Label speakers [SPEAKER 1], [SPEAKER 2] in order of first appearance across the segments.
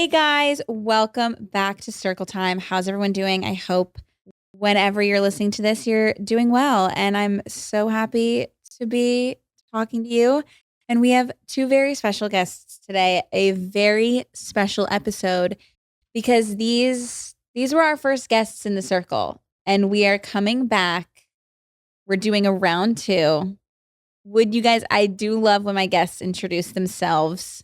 [SPEAKER 1] Hey guys, welcome back to Circle Time. How's everyone doing? I hope whenever you're listening to this, you're doing well. And I'm so happy to be talking to you. And we have two very special guests today, a very special episode because these were our first guests in the circle. And we are coming back. We're doing a round two. Would you guys, I do love when my guests introduce themselves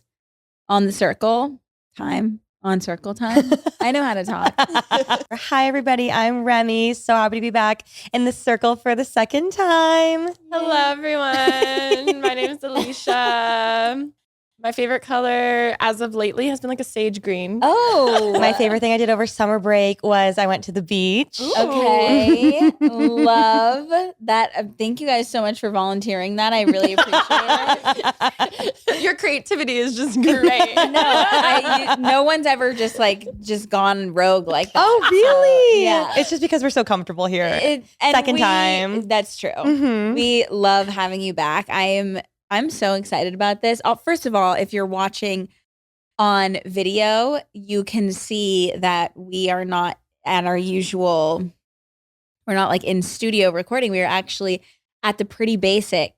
[SPEAKER 1] on the circle time. On Circle Time. I know how to talk.
[SPEAKER 2] Hi, everybody. I'm Remi. So happy to be back in the circle for the second time.
[SPEAKER 3] Hello, everyone. My name is Alisha. My favorite color as of lately has been like a sage green.
[SPEAKER 1] Oh.
[SPEAKER 2] My favorite thing I did over summer break was I went to the beach.
[SPEAKER 3] Ooh.
[SPEAKER 1] Okay. Love that. Thank you guys so much for volunteering that. I really appreciate it.
[SPEAKER 3] Your creativity is just great.
[SPEAKER 1] No one's ever just gone rogue like that.
[SPEAKER 2] Oh, really?
[SPEAKER 1] So, yeah.
[SPEAKER 2] It's just because we're so comfortable here.
[SPEAKER 1] And
[SPEAKER 2] Second time.
[SPEAKER 1] That's true.
[SPEAKER 2] Mhm.
[SPEAKER 1] We love having you back. I'm so excited about this. First of all, if you're watching on video, you can see that we are not at our usual, we're not like in studio recording. We are actually at the Pretty Basic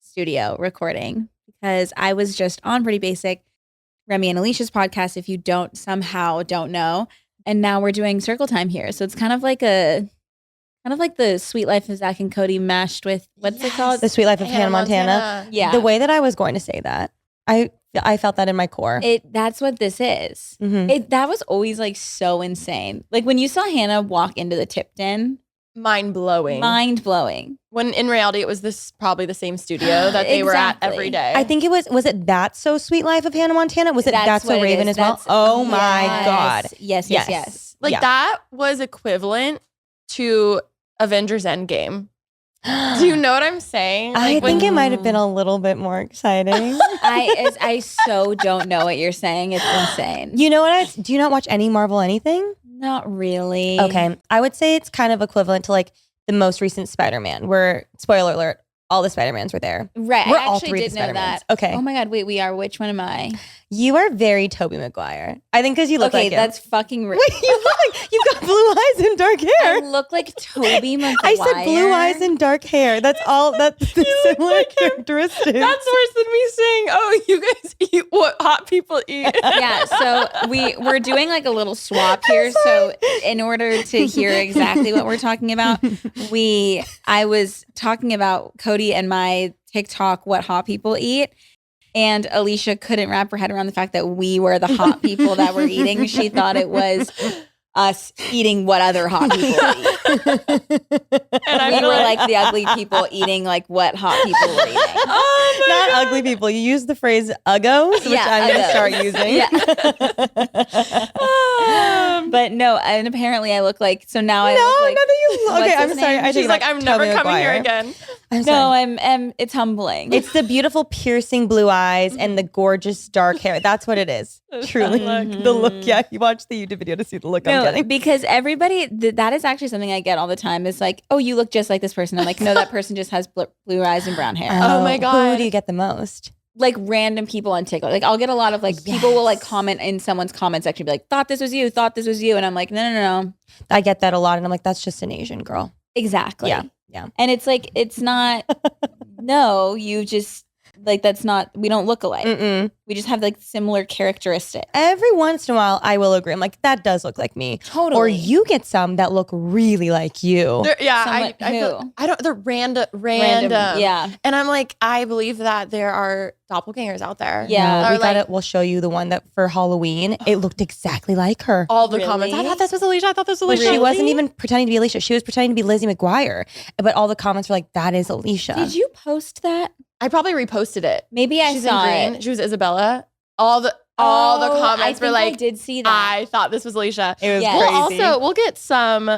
[SPEAKER 1] studio recording because I was just on Pretty Basic, Remi and Alicia's podcast, if you don't know. And now we're doing Circle Time here. So it's kind of like the Sweet Life of Zach and Cody mashed with, what's it called?
[SPEAKER 2] The Sweet Life of Hannah Montana.
[SPEAKER 1] Yeah.
[SPEAKER 2] The way that I was going to say that, I felt that in my core.
[SPEAKER 1] That's what this is.
[SPEAKER 2] Mhm.
[SPEAKER 1] That was always like so insane. Like when you saw Hannah walk into the Tipton,
[SPEAKER 3] Mind blowing.
[SPEAKER 1] When
[SPEAKER 3] in reality, it was probably the same studio that they were at
[SPEAKER 1] Exactly.
[SPEAKER 3] every day.
[SPEAKER 2] I think it was it That's So Sweet Life of Hannah Montana? Was it That's So
[SPEAKER 1] what it
[SPEAKER 2] Raven
[SPEAKER 1] is.
[SPEAKER 2] as well? Oh my God.
[SPEAKER 1] Yes.
[SPEAKER 3] like
[SPEAKER 2] Yeah.
[SPEAKER 3] that was equivalent to Avengers Endgame. Do you know what I'm saying?
[SPEAKER 2] I
[SPEAKER 3] Like,
[SPEAKER 2] think it might have been a little bit more exciting.
[SPEAKER 1] I so don't know what you're saying. It's insane.
[SPEAKER 2] You know what? Do you not watch any Marvel anything?
[SPEAKER 1] Not really.
[SPEAKER 2] Okay. I would say it's kind of equivalent to like the most recent Spider-Man where, spoiler alert, all the Spider-Mans were there.
[SPEAKER 1] Right.
[SPEAKER 2] We're
[SPEAKER 1] I
[SPEAKER 2] all
[SPEAKER 1] actually
[SPEAKER 2] three
[SPEAKER 1] did
[SPEAKER 2] the
[SPEAKER 1] know
[SPEAKER 2] Spider-Mans.
[SPEAKER 1] that.
[SPEAKER 2] Okay.
[SPEAKER 1] Oh my God. Wait, we are. Which one am I?
[SPEAKER 2] You are very Tobey Maguire. I think because you look
[SPEAKER 1] Okay,
[SPEAKER 2] like him.
[SPEAKER 1] that's fucking
[SPEAKER 2] Wait, you look like you've got blue eyes and dark hair.
[SPEAKER 1] I look like Tobey Maguire.
[SPEAKER 2] I said blue eyes and dark hair. That's all. That's the similar
[SPEAKER 3] like him.
[SPEAKER 2] characteristics.
[SPEAKER 3] That's worse than me saying, "Oh, you guys eat what hot people eat."
[SPEAKER 1] Yeah, so we're doing like a little swap here. So in order to hear exactly what we're talking about, I was talking about Cody and my TikTok, what hot people eat. And Alicia couldn't wrap her head around the fact that we were the hot people that were eating. She thought it was us eating what other hot people eat.
[SPEAKER 3] And I
[SPEAKER 1] We
[SPEAKER 3] feel
[SPEAKER 1] were like the ugly people eating like what hot people were eating.
[SPEAKER 3] Oh my
[SPEAKER 2] Not
[SPEAKER 3] God.
[SPEAKER 2] ugly people. You use the phrase uggos, which
[SPEAKER 1] Yeah,
[SPEAKER 2] I'm going to
[SPEAKER 1] uggos.
[SPEAKER 2] start using.
[SPEAKER 1] But no, and apparently I look like, so now I
[SPEAKER 2] No,
[SPEAKER 1] look like,
[SPEAKER 2] not that you.
[SPEAKER 1] what's
[SPEAKER 2] Okay, I'm
[SPEAKER 1] his
[SPEAKER 2] sorry.
[SPEAKER 1] name?
[SPEAKER 2] I take
[SPEAKER 3] She's
[SPEAKER 2] it
[SPEAKER 3] like,
[SPEAKER 2] back.
[SPEAKER 3] "I'm never
[SPEAKER 2] Tobey
[SPEAKER 3] coming here
[SPEAKER 2] Maguire.
[SPEAKER 3] again."
[SPEAKER 2] I'm
[SPEAKER 1] no,
[SPEAKER 2] sorry.
[SPEAKER 1] it's humbling.
[SPEAKER 2] It's the beautiful piercing blue eyes and the gorgeous dark hair. That's what it is.
[SPEAKER 3] That's
[SPEAKER 2] Truly.
[SPEAKER 3] the look.
[SPEAKER 2] The look. Yeah, you watch the YouTube video to see the look I'm
[SPEAKER 1] No,
[SPEAKER 2] getting.
[SPEAKER 1] because everybody, that is actually something I get all the time. Is like, oh, you look just like this person. I'm like, no, that person just has blue eyes and brown hair.
[SPEAKER 3] Oh my
[SPEAKER 2] Who
[SPEAKER 3] God.
[SPEAKER 2] do you get the most?
[SPEAKER 1] Like random people on TikTok. Like I'll get a lot of like people will like comment in someone's comment section, be like, thought this was you, and I'm like, no.
[SPEAKER 2] I get that a lot, and I'm like, that's just an Asian girl.
[SPEAKER 1] Exactly.
[SPEAKER 2] Yeah.
[SPEAKER 1] And it's like, it's not. No, you just like that's not. We don't look alike.
[SPEAKER 2] Mm-mm.
[SPEAKER 1] We just have like similar characteristics.
[SPEAKER 2] Every once in a while, I will agree. I'm like, that does look like me.
[SPEAKER 1] Totally.
[SPEAKER 2] Or you get some that look really like you.
[SPEAKER 1] Someone
[SPEAKER 3] I don't. They're random.
[SPEAKER 1] Yeah.
[SPEAKER 3] And I'm like, I believe that there are doppelgangers out there.
[SPEAKER 1] Yeah.
[SPEAKER 2] No,
[SPEAKER 3] Or
[SPEAKER 2] we got
[SPEAKER 3] like-
[SPEAKER 2] it. We'll show you the one that for Halloween, it looked exactly like her.
[SPEAKER 3] All the
[SPEAKER 1] Really?
[SPEAKER 3] comments. I thought this was Alicia. I thought this was
[SPEAKER 2] But
[SPEAKER 3] Alicia.
[SPEAKER 2] she wasn't even pretending to be Alicia. She was pretending to be Lizzie McGuire. But all the comments were like, that is Alicia.
[SPEAKER 1] Did you post that?
[SPEAKER 3] I probably reposted it.
[SPEAKER 1] Maybe I
[SPEAKER 3] She's
[SPEAKER 1] saw
[SPEAKER 3] in green.
[SPEAKER 1] it.
[SPEAKER 3] She was Isabella. All the
[SPEAKER 1] Oh,
[SPEAKER 3] comments
[SPEAKER 1] I
[SPEAKER 3] were
[SPEAKER 1] think
[SPEAKER 3] like,
[SPEAKER 1] I did see that.
[SPEAKER 3] I thought this was Alicia.
[SPEAKER 2] It was
[SPEAKER 1] Yeah.
[SPEAKER 2] crazy.
[SPEAKER 3] We'll get some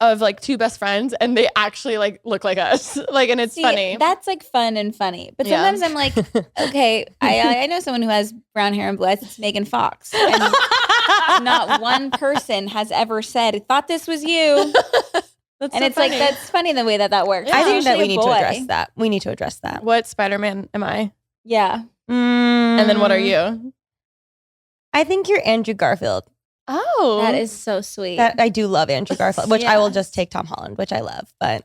[SPEAKER 3] of like two best friends and they actually like look like us. Like, and it's
[SPEAKER 1] See,
[SPEAKER 3] funny.
[SPEAKER 1] That's like fun and funny. But
[SPEAKER 3] Yeah.
[SPEAKER 1] sometimes I'm like, okay, I know someone who has brown hair and blue eyes. It's Megan Fox. And not one person has ever said, thought this was you.
[SPEAKER 3] That's
[SPEAKER 1] And
[SPEAKER 3] so
[SPEAKER 1] it's
[SPEAKER 3] funny.
[SPEAKER 1] like, that's funny the way that works.
[SPEAKER 3] Yeah.
[SPEAKER 2] I
[SPEAKER 1] It's
[SPEAKER 2] think that
[SPEAKER 1] usually
[SPEAKER 2] we
[SPEAKER 1] a
[SPEAKER 2] need to
[SPEAKER 1] boy.
[SPEAKER 2] address that. We need to address that.
[SPEAKER 3] What Spider-Man am I?
[SPEAKER 1] Yeah.
[SPEAKER 3] And then what are you?
[SPEAKER 2] I think you're Andrew Garfield.
[SPEAKER 3] Oh.
[SPEAKER 1] That is so sweet.
[SPEAKER 2] I do love Andrew Garfield, which I will
[SPEAKER 1] Yeah.
[SPEAKER 2] just take Tom Holland, which I love, but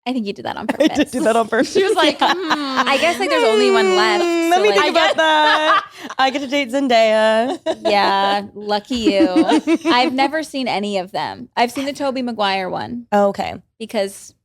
[SPEAKER 1] I think you did that on
[SPEAKER 2] I
[SPEAKER 1] purpose.
[SPEAKER 2] did do that on purpose.
[SPEAKER 3] She was like,
[SPEAKER 1] I guess like there's only one left.
[SPEAKER 2] Let
[SPEAKER 1] so,
[SPEAKER 2] me
[SPEAKER 1] like,
[SPEAKER 2] think about that. I get to date Zendaya.
[SPEAKER 1] Yeah, lucky you. I've never seen any of them. I've seen the Tobey Maguire one
[SPEAKER 2] Oh, okay.
[SPEAKER 1] because,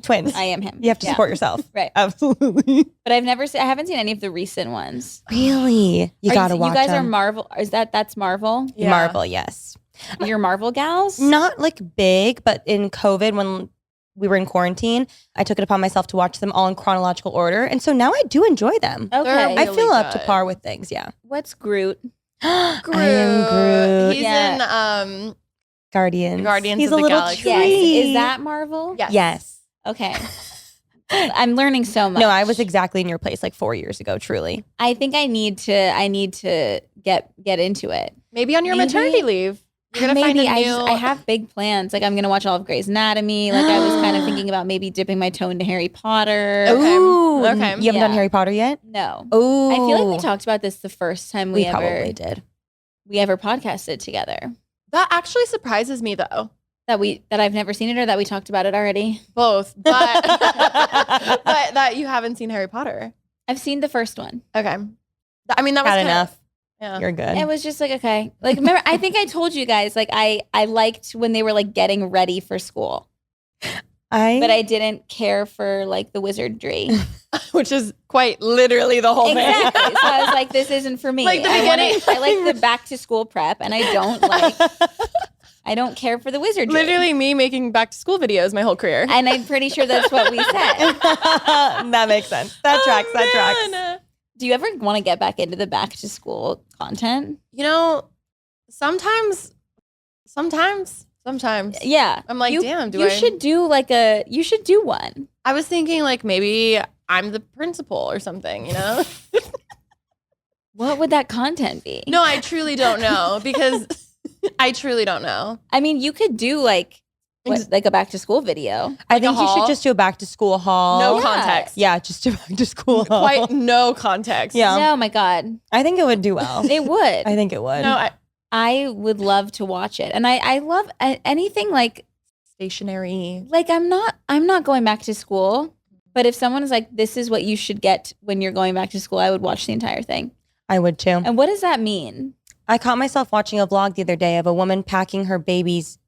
[SPEAKER 2] Twins.
[SPEAKER 1] I am him.
[SPEAKER 2] You have to
[SPEAKER 1] Yeah.
[SPEAKER 2] support yourself.
[SPEAKER 1] Right.
[SPEAKER 2] Absolutely.
[SPEAKER 1] But I haven't seen any of the recent ones.
[SPEAKER 2] Really? You gotta watch
[SPEAKER 1] You guys are
[SPEAKER 2] them.
[SPEAKER 1] Marvel. That's Marvel?
[SPEAKER 3] Yeah.
[SPEAKER 2] Marvel, yes.
[SPEAKER 1] You're Marvel gals?
[SPEAKER 2] Not like big, but in COVID when we were in quarantine, I took it upon myself to watch them all in chronological order. And so now I do enjoy them.
[SPEAKER 1] Okay.
[SPEAKER 2] I
[SPEAKER 3] really
[SPEAKER 2] feel up to
[SPEAKER 3] good.
[SPEAKER 2] par with things, yeah.
[SPEAKER 1] What's Groot?
[SPEAKER 2] I am Groot.
[SPEAKER 3] He's
[SPEAKER 1] Yeah.
[SPEAKER 3] in
[SPEAKER 2] Guardians.
[SPEAKER 3] Guardians
[SPEAKER 2] He's
[SPEAKER 3] of
[SPEAKER 2] a
[SPEAKER 3] the
[SPEAKER 2] little
[SPEAKER 3] Galaxy.
[SPEAKER 2] tree.
[SPEAKER 1] Yes. Is that Marvel?
[SPEAKER 3] Yes.
[SPEAKER 2] Yes.
[SPEAKER 1] Okay. I'm learning so much.
[SPEAKER 2] No, I was exactly in your place like 4 years ago, truly.
[SPEAKER 1] I think I need to get into it.
[SPEAKER 3] Maybe on your
[SPEAKER 1] Maybe-
[SPEAKER 3] maternity leave. You're gonna find
[SPEAKER 1] Maybe
[SPEAKER 3] a new.
[SPEAKER 1] I have big plans. Like I'm gonna watch all of Grey's Anatomy. Like I was kind of thinking about maybe dipping my toe into Harry Potter.
[SPEAKER 3] Okay.
[SPEAKER 2] Ooh.
[SPEAKER 3] Okay.
[SPEAKER 2] You haven't
[SPEAKER 1] Yeah.
[SPEAKER 2] done Harry Potter yet?
[SPEAKER 1] No.
[SPEAKER 2] Oh.
[SPEAKER 1] I feel like we talked about this the first time
[SPEAKER 2] We
[SPEAKER 1] we
[SPEAKER 2] probably did.
[SPEAKER 1] ever podcasted together.
[SPEAKER 3] That actually surprises me though.
[SPEAKER 1] That I've never seen it or that we talked about it already.
[SPEAKER 3] Both, but but that you haven't seen Harry Potter.
[SPEAKER 1] I've seen the first one.
[SPEAKER 3] Okay. I mean, that was
[SPEAKER 2] Got
[SPEAKER 3] kinda-
[SPEAKER 2] enough.
[SPEAKER 3] Yeah.
[SPEAKER 2] You're good.
[SPEAKER 1] It was just like, okay. Like remember, I think I told you guys, like I liked when they were like getting ready for school. But I didn't care for like the wizardry.
[SPEAKER 3] Which is quite literally the whole
[SPEAKER 1] Exactly.
[SPEAKER 3] thing.
[SPEAKER 1] So I was like, this isn't for me.
[SPEAKER 3] Like the
[SPEAKER 1] I
[SPEAKER 3] beginning.
[SPEAKER 1] I like the back to school prep and I don't care for the wizardry.
[SPEAKER 3] Literally me making back to school videos my whole career.
[SPEAKER 1] And I'm pretty sure that's what we said.
[SPEAKER 2] That makes sense. That tracks. That tracks.
[SPEAKER 3] Man.
[SPEAKER 1] Do you ever want to get back into the back to school content?
[SPEAKER 3] You know, sometimes.
[SPEAKER 1] Yeah.
[SPEAKER 3] I'm like, damn,
[SPEAKER 1] you should do one.
[SPEAKER 3] I was thinking like maybe I'm the principal or something, you know?
[SPEAKER 1] What would that content be?
[SPEAKER 3] No, I truly don't know because I truly don't know.
[SPEAKER 1] I mean, you could do like a back to school video.
[SPEAKER 2] I
[SPEAKER 3] Like a
[SPEAKER 2] think you should
[SPEAKER 3] haul?
[SPEAKER 2] just do a back to school haul.
[SPEAKER 3] No
[SPEAKER 1] Yeah.
[SPEAKER 3] context.
[SPEAKER 2] Yeah, just do a back to school haul.
[SPEAKER 3] Quite no context.
[SPEAKER 2] Yeah.
[SPEAKER 1] Oh my God.
[SPEAKER 2] I think it would do well.
[SPEAKER 1] It would.
[SPEAKER 2] I think it would.
[SPEAKER 3] No,
[SPEAKER 1] I would love to watch it. And I love anything like
[SPEAKER 3] stationary.
[SPEAKER 1] I'm not going back to school. But if someone is like, this is what you should get when you're going back to school, I would watch the entire thing.
[SPEAKER 2] I would too.
[SPEAKER 1] And what does that mean?
[SPEAKER 2] I caught myself watching a vlog the other day of a woman packing her baby's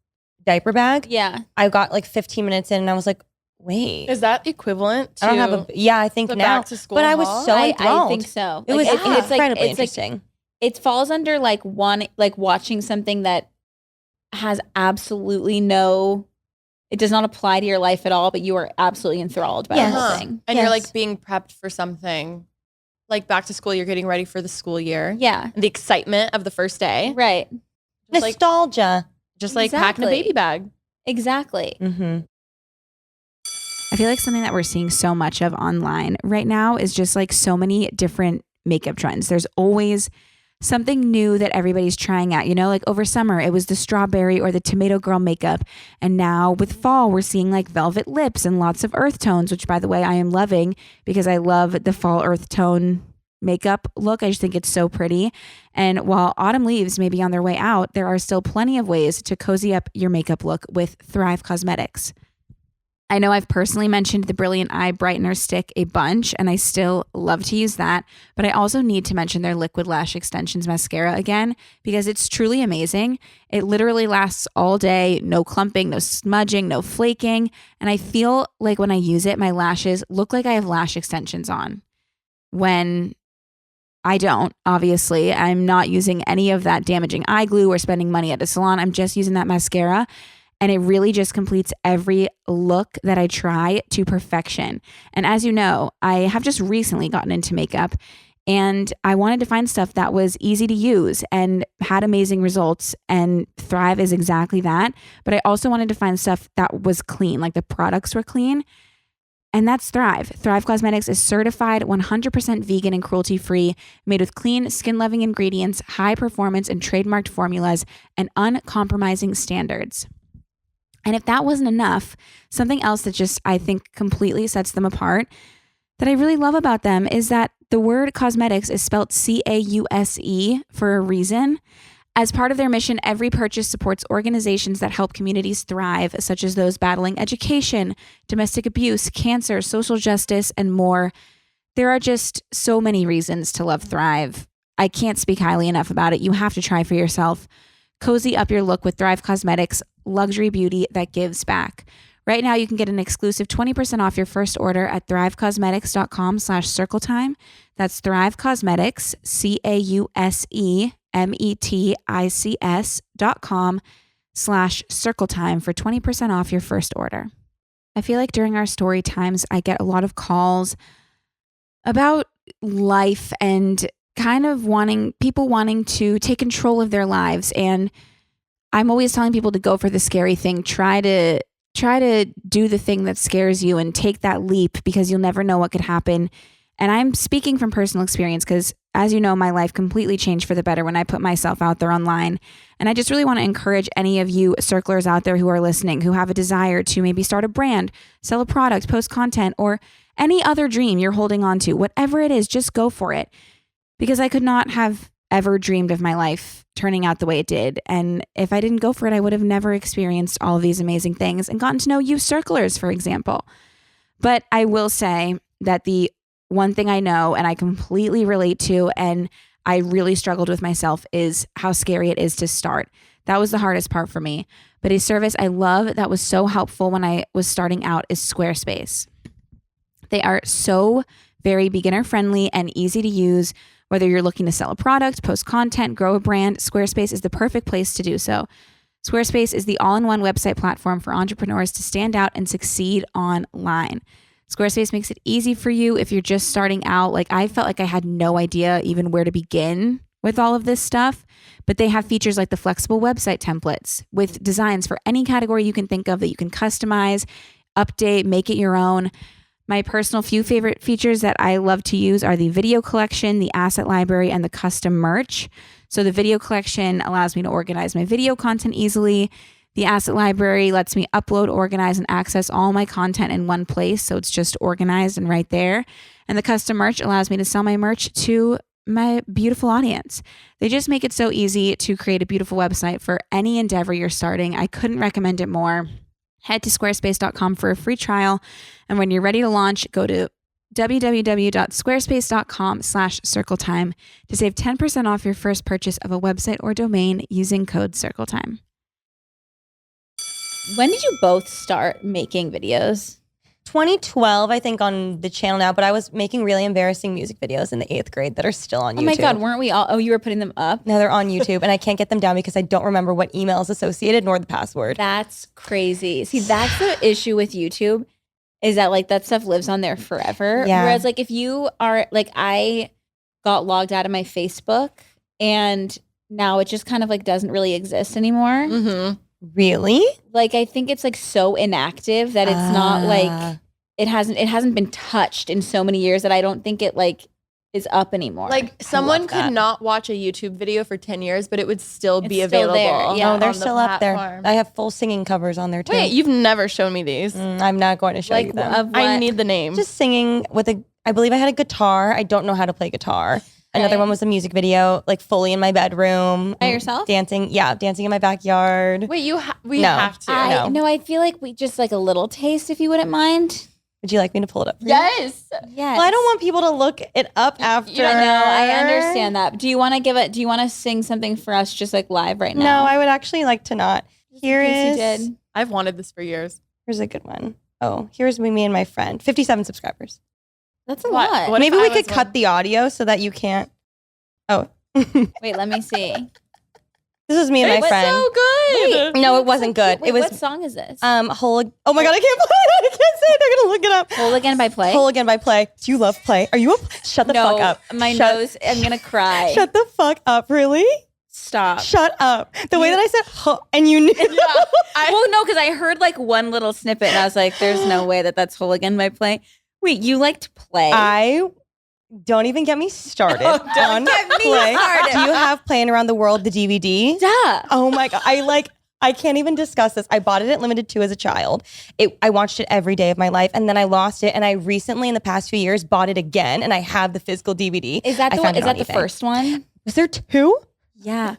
[SPEAKER 2] diaper bag.
[SPEAKER 1] Yeah.
[SPEAKER 2] I got like 15 minutes in and I was like, wait.
[SPEAKER 3] Is that equivalent to
[SPEAKER 2] I don't have a, yeah, I think
[SPEAKER 3] the
[SPEAKER 2] now.
[SPEAKER 3] back to school
[SPEAKER 2] But I was
[SPEAKER 3] haul?
[SPEAKER 2] so
[SPEAKER 1] I
[SPEAKER 2] enthralled.
[SPEAKER 1] think so.
[SPEAKER 2] It was
[SPEAKER 1] Like, it's
[SPEAKER 2] incredibly
[SPEAKER 1] like
[SPEAKER 2] interesting.
[SPEAKER 1] it falls under like watching something that has absolutely no, it does not apply to your life at all, but you are absolutely enthralled by
[SPEAKER 2] Yes.
[SPEAKER 1] the whole
[SPEAKER 3] Huh.
[SPEAKER 1] thing.
[SPEAKER 3] And you're
[SPEAKER 2] Yes.
[SPEAKER 3] like being prepped for something. Like back to school, you're getting ready for the school year.
[SPEAKER 1] Yeah.
[SPEAKER 3] The excitement of the first day.
[SPEAKER 1] Right.
[SPEAKER 3] Just like
[SPEAKER 2] Nostalgia.
[SPEAKER 3] packing a
[SPEAKER 1] Exactly.
[SPEAKER 3] baby bag.
[SPEAKER 1] Exactly.
[SPEAKER 2] Mm-hmm.
[SPEAKER 4] I feel like something that we're seeing so much of online right now is just like so many different makeup trends. There's always something new that everybody's trying out. You know, like over summer, it was the strawberry or the tomato girl makeup. And now with fall, we're seeing like velvet lips and lots of earth tones, which by the way, I am loving because I love the fall earth tone makeup look. I just think it's so pretty. And while autumn leaves may be on their way out, there are still plenty of ways to cozy up your makeup look with Thrive Cosmetics. I know I've personally mentioned the Brilliant Eye Brightener Stick a bunch, and I still love to use that. But I also need to mention their Liquid Lash Extensions Mascara again, because it's truly amazing. It literally lasts all day, no clumping, no smudging, no flaking. And I feel like when I use it, my lashes look like I have lash extensions on. When I don't, obviously. I'm not using any of that damaging eye glue or spending money at a salon. I'm just using that mascara. And it really just completes every look that I try to perfection. And as you know, I have just recently gotten into makeup and I wanted to find stuff that was easy to use and had amazing results. And Thrive is exactly that. But I also wanted to find stuff that was clean, like the products were clean. And that's Thrive. Thrive Cosmetics is certified 100% vegan and cruelty-free, made with clean, skin-loving ingredients, high performance and trademarked formulas, and uncompromising standards. And if that wasn't enough, something else that just I think completely sets them apart that I really love about them is that the word cosmetics is spelled CAUSE for a reason. As part of their mission, every purchase supports organizations that help communities thrive, such as those battling education, domestic abuse, cancer, social justice, and more. There are just so many reasons to love Thrive. I can't speak highly enough about it. You have to try for yourself. Cozy up your look with Thrive Cosmetics, luxury beauty that gives back. Right now, you can get an exclusive 20% off your first order at thrivecosmetics.com/circletime. That's Thrive Cosmetics, CAUSEMETICS.com/circletime for 20% off your first order. I feel like during our story times, I get a lot of calls about life and kind of wanting to take control of their lives. And I'm always telling people to go for the scary thing. Try to do the thing that scares you and take that leap, because you'll never know what could happen. And I'm speaking from personal experience because, as you know, my life completely changed for the better when I put myself out there online. And I just really want to encourage any of you circlers out there who are listening, who have a desire to maybe start a brand, sell a product, post content, or any other dream you're holding on to. Whatever it is, just go for it. Because I could not have ever dreamed of my life turning out the way it did. And if I didn't go for it, I would have never experienced all of these amazing things and gotten to know you circlers, for example. But I will say that the one thing I know and I completely relate to, and I really struggled with myself, is how scary it is to start. That was the hardest part for me. But a service I love that was so helpful when I was starting out is Squarespace. They are so very beginner friendly and easy to use. Whether you're looking to sell a product, post content, grow a brand, Squarespace is the perfect place to do so. Squarespace is the all-in-one website platform for entrepreneurs to stand out and succeed online. Squarespace makes it easy for you if you're just starting out. Like, I felt like I had no idea even where to begin with all of this stuff, but they have features like the flexible website templates with designs for any category you can think of that you can customize, update, make it your own. My personal few favorite features that I love to use are the video collection, the asset library, and the custom merch. So the video collection allows me to organize my video content easily. The asset library lets me upload, organize, and access all my content in one place. So it's just organized and right there. And the custom merch allows me to sell my merch to my beautiful audience. They just make it so easy to create a beautiful website for any endeavor you're starting. I couldn't recommend it more. Head to squarespace.com for a free trial. And when you're ready to launch, go to www.squarespace.com/circletime to save 10% off your first purchase of a website or domain using code circletime.
[SPEAKER 1] When did you both start making videos?
[SPEAKER 2] 2012, I think, on the channel now, but I was making really embarrassing music videos in the 8th grade that are still on YouTube.
[SPEAKER 1] Oh my God, weren't we all? Oh, you were putting them up?
[SPEAKER 2] No, they're on YouTube, and I can't get them down because I don't remember what email is associated nor the password.
[SPEAKER 1] That's crazy. See, that's the issue with YouTube, is that like that stuff lives on there forever.
[SPEAKER 2] Yeah.
[SPEAKER 1] Whereas like if you are like, I got logged out of my Facebook and now it just kind of like doesn't really exist anymore.
[SPEAKER 3] Mm-hmm.
[SPEAKER 2] Really?
[SPEAKER 1] Like, I think it's like so inactive that it's not like, it hasn't been touched in so many years that I don't think it like is up anymore.
[SPEAKER 3] Like, someone could
[SPEAKER 2] that.
[SPEAKER 3] not watch a YouTube video for 10 years, but it would still be
[SPEAKER 1] It's still
[SPEAKER 3] available.
[SPEAKER 1] there, yeah.
[SPEAKER 2] Oh, they're
[SPEAKER 3] on the
[SPEAKER 2] still up there.
[SPEAKER 3] platform.
[SPEAKER 2] I have full singing covers on there too.
[SPEAKER 3] Wait, you've never shown me these.
[SPEAKER 2] I'm not going to show
[SPEAKER 1] like
[SPEAKER 2] you them.
[SPEAKER 1] of
[SPEAKER 3] I
[SPEAKER 1] what?
[SPEAKER 3] need the name.
[SPEAKER 2] Just singing with I believe I had a guitar. I don't know how to play guitar. Another
[SPEAKER 1] Okay.
[SPEAKER 2] one was a music video, like fully in my bedroom.
[SPEAKER 1] By yourself?
[SPEAKER 2] Dancing in my backyard.
[SPEAKER 3] Wait, we
[SPEAKER 2] No.
[SPEAKER 3] have to.
[SPEAKER 2] No.
[SPEAKER 1] I feel like we just like a little taste, if you wouldn't mind.
[SPEAKER 2] Would you like me to pull it up for you?
[SPEAKER 3] Yes.
[SPEAKER 1] Yes.
[SPEAKER 2] Well, I don't want people to look it up after.
[SPEAKER 1] Yeah, no, I understand that. Do you want to sing something for us just like live right
[SPEAKER 2] No,
[SPEAKER 1] now?
[SPEAKER 2] I would actually like to not. Here
[SPEAKER 1] in case
[SPEAKER 2] is,
[SPEAKER 1] you did.
[SPEAKER 3] I've wanted this for years.
[SPEAKER 2] here's a good one. Oh, here's me and my friend. 57 subscribers.
[SPEAKER 1] That's a
[SPEAKER 3] What?
[SPEAKER 1] lot.
[SPEAKER 3] What if
[SPEAKER 2] Maybe
[SPEAKER 3] I
[SPEAKER 2] we
[SPEAKER 3] was
[SPEAKER 2] could cut
[SPEAKER 3] one?
[SPEAKER 2] the audio so that you can't. Oh.
[SPEAKER 1] Wait, let me see.
[SPEAKER 2] This is me and my
[SPEAKER 3] It's
[SPEAKER 2] friend.
[SPEAKER 3] so good.
[SPEAKER 2] No, it wasn't good.
[SPEAKER 1] Wait,
[SPEAKER 2] It was
[SPEAKER 1] what song is this?
[SPEAKER 2] whole. Oh my God, I can't play it. I can't say it. I'm gonna look it up.
[SPEAKER 1] Whole Again by Play?
[SPEAKER 2] Whole Again by Play. Do you love Play? Are you a? Shut the
[SPEAKER 1] no,
[SPEAKER 2] fuck up.
[SPEAKER 1] my
[SPEAKER 2] Shut-
[SPEAKER 1] nose, I'm gonna cry.
[SPEAKER 2] Shut the fuck up. Really?
[SPEAKER 1] Stop.
[SPEAKER 2] Shut up. The way that I said, huh, and you knew.
[SPEAKER 1] Well, no, because I heard like one little snippet and I was like, there's no way that that's Whole Again by Play. Wait, you liked Play?
[SPEAKER 2] I don't even get me started
[SPEAKER 1] Oh, don't
[SPEAKER 2] on
[SPEAKER 1] get me
[SPEAKER 2] Play.
[SPEAKER 1] started.
[SPEAKER 2] Do you have Playing Around the World, the DVD?
[SPEAKER 1] Duh.
[SPEAKER 2] Oh my God. I can't even discuss this. I bought it at Limited 2 as a child. I watched it every day of my life, and then I lost it. And I recently, in the past few years, bought it again, and I have the physical DVD.
[SPEAKER 1] Is that
[SPEAKER 2] I
[SPEAKER 1] the
[SPEAKER 2] found
[SPEAKER 1] one?
[SPEAKER 2] it
[SPEAKER 1] Is
[SPEAKER 2] on
[SPEAKER 1] that the
[SPEAKER 2] eBay.
[SPEAKER 1] first one?
[SPEAKER 2] Was there 2?
[SPEAKER 1] Yeah.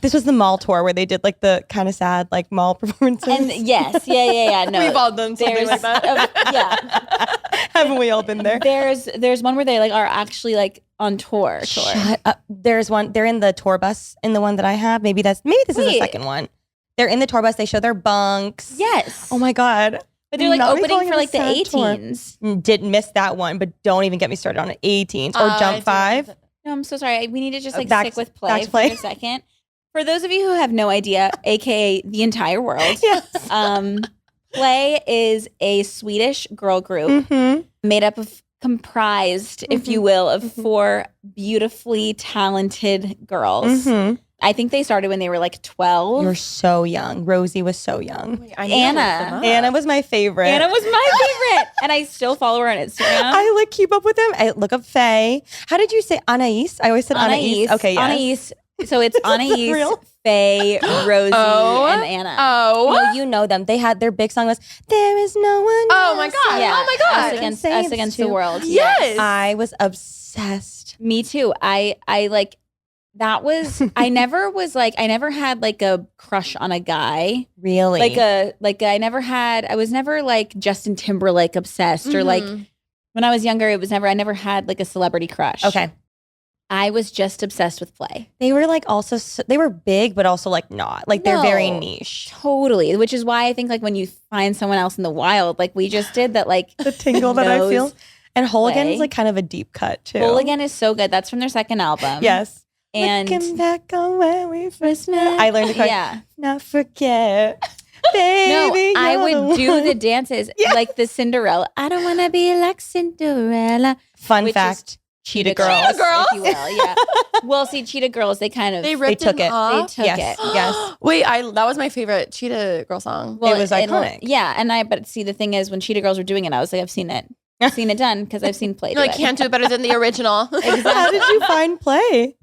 [SPEAKER 2] This was the mall tour where they did like the kind of sad like mall performances.
[SPEAKER 1] And yes, yeah. No,
[SPEAKER 3] We've all done something
[SPEAKER 1] there's
[SPEAKER 3] like that.
[SPEAKER 1] yeah.
[SPEAKER 2] Haven't we all been there?
[SPEAKER 1] There's one where they like are actually like on tour.
[SPEAKER 2] Shut up. There's one. They're in the tour bus in the one that I have. Maybe this is the
[SPEAKER 1] Wait.
[SPEAKER 2] second one. They're in the tour bus. They show their bunks.
[SPEAKER 1] Yes.
[SPEAKER 2] Oh my God.
[SPEAKER 1] But they're like
[SPEAKER 2] Not
[SPEAKER 1] opening
[SPEAKER 2] calling
[SPEAKER 1] for
[SPEAKER 2] it a
[SPEAKER 1] like the
[SPEAKER 2] sad tour.
[SPEAKER 1] 18s.
[SPEAKER 2] Didn't miss that one, but don't even get me started on it. 18s or Jump 5.
[SPEAKER 1] No, I'm so sorry. We need to just like
[SPEAKER 2] Back-
[SPEAKER 1] stick with
[SPEAKER 2] back
[SPEAKER 1] play
[SPEAKER 2] to play.
[SPEAKER 1] for a second. For those of you who have no idea, aka the entire world,
[SPEAKER 2] Yes.
[SPEAKER 1] Play is a Swedish girl group
[SPEAKER 2] Mm-hmm.
[SPEAKER 1] made up of comprised, if you will, of 4 beautifully talented girls.
[SPEAKER 2] Mm-hmm.
[SPEAKER 1] I think they started when they were like 12.
[SPEAKER 2] You're so young. Rosie was so young.
[SPEAKER 3] Wait, I need to look them
[SPEAKER 1] Anna.
[SPEAKER 3] up.
[SPEAKER 2] Anna was my favorite.
[SPEAKER 1] Anna was my favorite, and I still follow her on Instagram.
[SPEAKER 2] I like keep up with them. I look up Faye. How did you say Anais? I always said Anais. Okay, yes.
[SPEAKER 1] Anais. So it's Anais,
[SPEAKER 2] real?
[SPEAKER 1] Faye, Rosie,
[SPEAKER 3] Oh.
[SPEAKER 1] and Anna.
[SPEAKER 3] Oh.
[SPEAKER 2] No, you know them. They had their big song was "There Is No One."
[SPEAKER 3] Oh my
[SPEAKER 2] Else."
[SPEAKER 3] God.
[SPEAKER 1] Yeah.
[SPEAKER 3] Oh my God.
[SPEAKER 1] Us against the world.
[SPEAKER 3] Yes.
[SPEAKER 2] I was obsessed.
[SPEAKER 1] Me too. I like that was I never had like a crush on a guy.
[SPEAKER 2] Really?
[SPEAKER 1] I was never like Justin Timberlake obsessed or like
[SPEAKER 3] Mhm.
[SPEAKER 1] when I was younger, I never had like a celebrity crush.
[SPEAKER 2] Okay.
[SPEAKER 1] I was just obsessed with Play.
[SPEAKER 2] They were like also they were big, but also like not like they're very
[SPEAKER 1] No.
[SPEAKER 2] niche.
[SPEAKER 1] Totally. Which is why I think like when you find someone else in the wild, like we just did that, like
[SPEAKER 2] The tingle that I
[SPEAKER 1] knows
[SPEAKER 2] feel. And Hooligan
[SPEAKER 1] Play.
[SPEAKER 2] is like kind of a deep cut too.
[SPEAKER 1] Hooligan is so good. That's from their second album.
[SPEAKER 2] Yes.
[SPEAKER 1] And
[SPEAKER 2] Looking back on where we first met. I learned to cry.
[SPEAKER 1] yeah.
[SPEAKER 2] Not forget. Baby,
[SPEAKER 1] No, I
[SPEAKER 2] you're
[SPEAKER 1] would
[SPEAKER 2] the
[SPEAKER 1] do
[SPEAKER 2] one.
[SPEAKER 1] the dances
[SPEAKER 2] Yeah.
[SPEAKER 1] like the Cinderella. I don't want to be like Cinderella.
[SPEAKER 2] Fun
[SPEAKER 1] which
[SPEAKER 2] fact.
[SPEAKER 1] is
[SPEAKER 2] Cheetah
[SPEAKER 1] Girls,
[SPEAKER 2] Girls.
[SPEAKER 3] Girls.
[SPEAKER 1] if you will. Yeah. Well, see, Cheetah Girls, they kind of
[SPEAKER 3] They ripped
[SPEAKER 2] took it.
[SPEAKER 3] off.
[SPEAKER 1] They took
[SPEAKER 2] Yes.
[SPEAKER 1] it.
[SPEAKER 2] Yes.
[SPEAKER 3] Wait, that was my favorite Cheetah Girl song.
[SPEAKER 1] Well,
[SPEAKER 2] It was
[SPEAKER 1] it'll-
[SPEAKER 2] iconic.
[SPEAKER 1] Yeah, but see, the thing is, when Cheetah Girls were doing it, I was like, I've seen it done because I've seen Play.
[SPEAKER 3] You
[SPEAKER 1] do
[SPEAKER 3] know, I
[SPEAKER 1] it.
[SPEAKER 3] can't do it better than the original.
[SPEAKER 2] How did you find Play?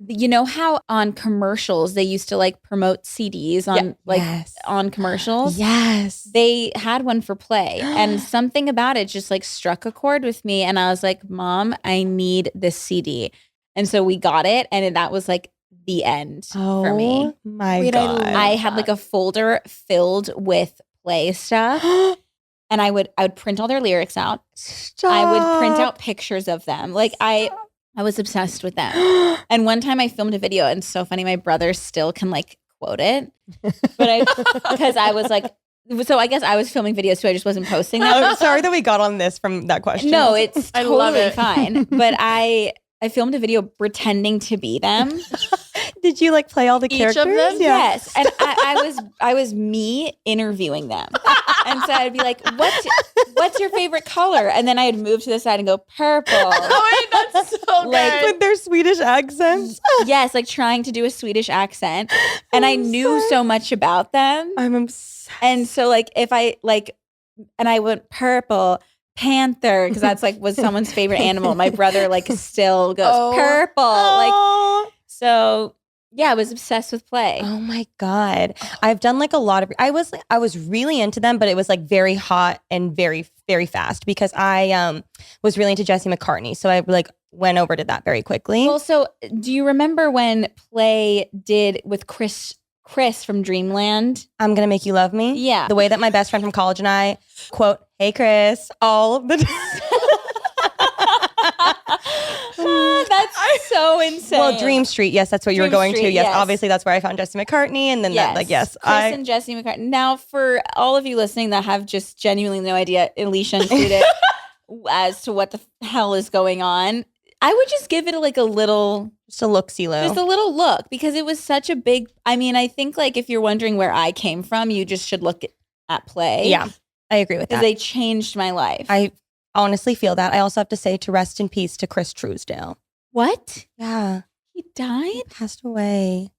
[SPEAKER 1] You know how on commercials they used to like promote CDs on
[SPEAKER 2] Yes.
[SPEAKER 1] on commercials?
[SPEAKER 2] Yes.
[SPEAKER 1] They had one for Play, and something about it just like struck a chord with me. And I was like, Mom, I need this CD. And so we got it, and that was like the end for me.
[SPEAKER 2] My
[SPEAKER 3] Wait, I
[SPEAKER 2] God.
[SPEAKER 1] I had like a folder filled with Play stuff, and I would print all their lyrics out. I would print out pictures of them. Like I was obsessed with them. And one time I filmed a video, and it's so funny, my brother still can like quote it. But because I was like, so I guess I was filming videos too. I just wasn't posting them.
[SPEAKER 2] Oh, sorry that we got on this from that question.
[SPEAKER 1] No, it's
[SPEAKER 3] I love
[SPEAKER 1] totally
[SPEAKER 3] it.
[SPEAKER 1] fine. But I filmed a video pretending to be them.
[SPEAKER 2] Did you like play all the
[SPEAKER 3] Each of
[SPEAKER 2] characters?
[SPEAKER 3] them?
[SPEAKER 1] Yes. And I was me interviewing them. And so I'd be like, what's your favorite color? And then I'd move to the side and go, purple.
[SPEAKER 3] Oh, wait, that's so
[SPEAKER 1] Like,
[SPEAKER 3] good.
[SPEAKER 2] With their Swedish accents.
[SPEAKER 1] Yes, like trying to do a Swedish accent. And I knew so much about them.
[SPEAKER 2] I'm obsessed.
[SPEAKER 1] And so like if I like, and I went purple, panther, because that's like was someone's favorite animal. My brother like still goes
[SPEAKER 3] Oh.
[SPEAKER 1] purple. Like,
[SPEAKER 2] Oh.
[SPEAKER 1] so yeah, I was obsessed with Play.
[SPEAKER 2] Oh my God. I've done like a lot of I was really into them, but it was like very hot and very, very fast because I was really into Jesse McCartney. So I like went over to that very quickly.
[SPEAKER 1] Well, so do you remember when Play did with Chris from Dreamland?
[SPEAKER 2] I'm gonna make you love me.
[SPEAKER 1] Yeah.
[SPEAKER 2] The way that my best friend from college and I quote, "Hey Chris," all the
[SPEAKER 1] That's so insane.
[SPEAKER 2] Well, Dream Street, yes, that's what you were
[SPEAKER 1] Dream
[SPEAKER 2] going to.
[SPEAKER 1] Street,
[SPEAKER 2] Yes,
[SPEAKER 1] yes.
[SPEAKER 2] obviously that's where I found Jesse McCartney, and then that, like, yes,
[SPEAKER 1] Chris and Jesse McCartney. Now, for all of you listening that have just genuinely no idea, Alicia included, as to what the hell is going on, I would just give it like a little,
[SPEAKER 2] just a look, CeeLo.
[SPEAKER 1] just a little look, because it was such a big. I mean, I think like if you're wondering where I came from, you just should look at Play.
[SPEAKER 2] Yeah, I agree with
[SPEAKER 1] because
[SPEAKER 2] that.
[SPEAKER 1] they changed my life.
[SPEAKER 2] I honestly feel that. I also have to say to rest in peace to Chris Truesdale.
[SPEAKER 1] What?
[SPEAKER 2] Yeah,
[SPEAKER 1] He died?
[SPEAKER 2] he passed away.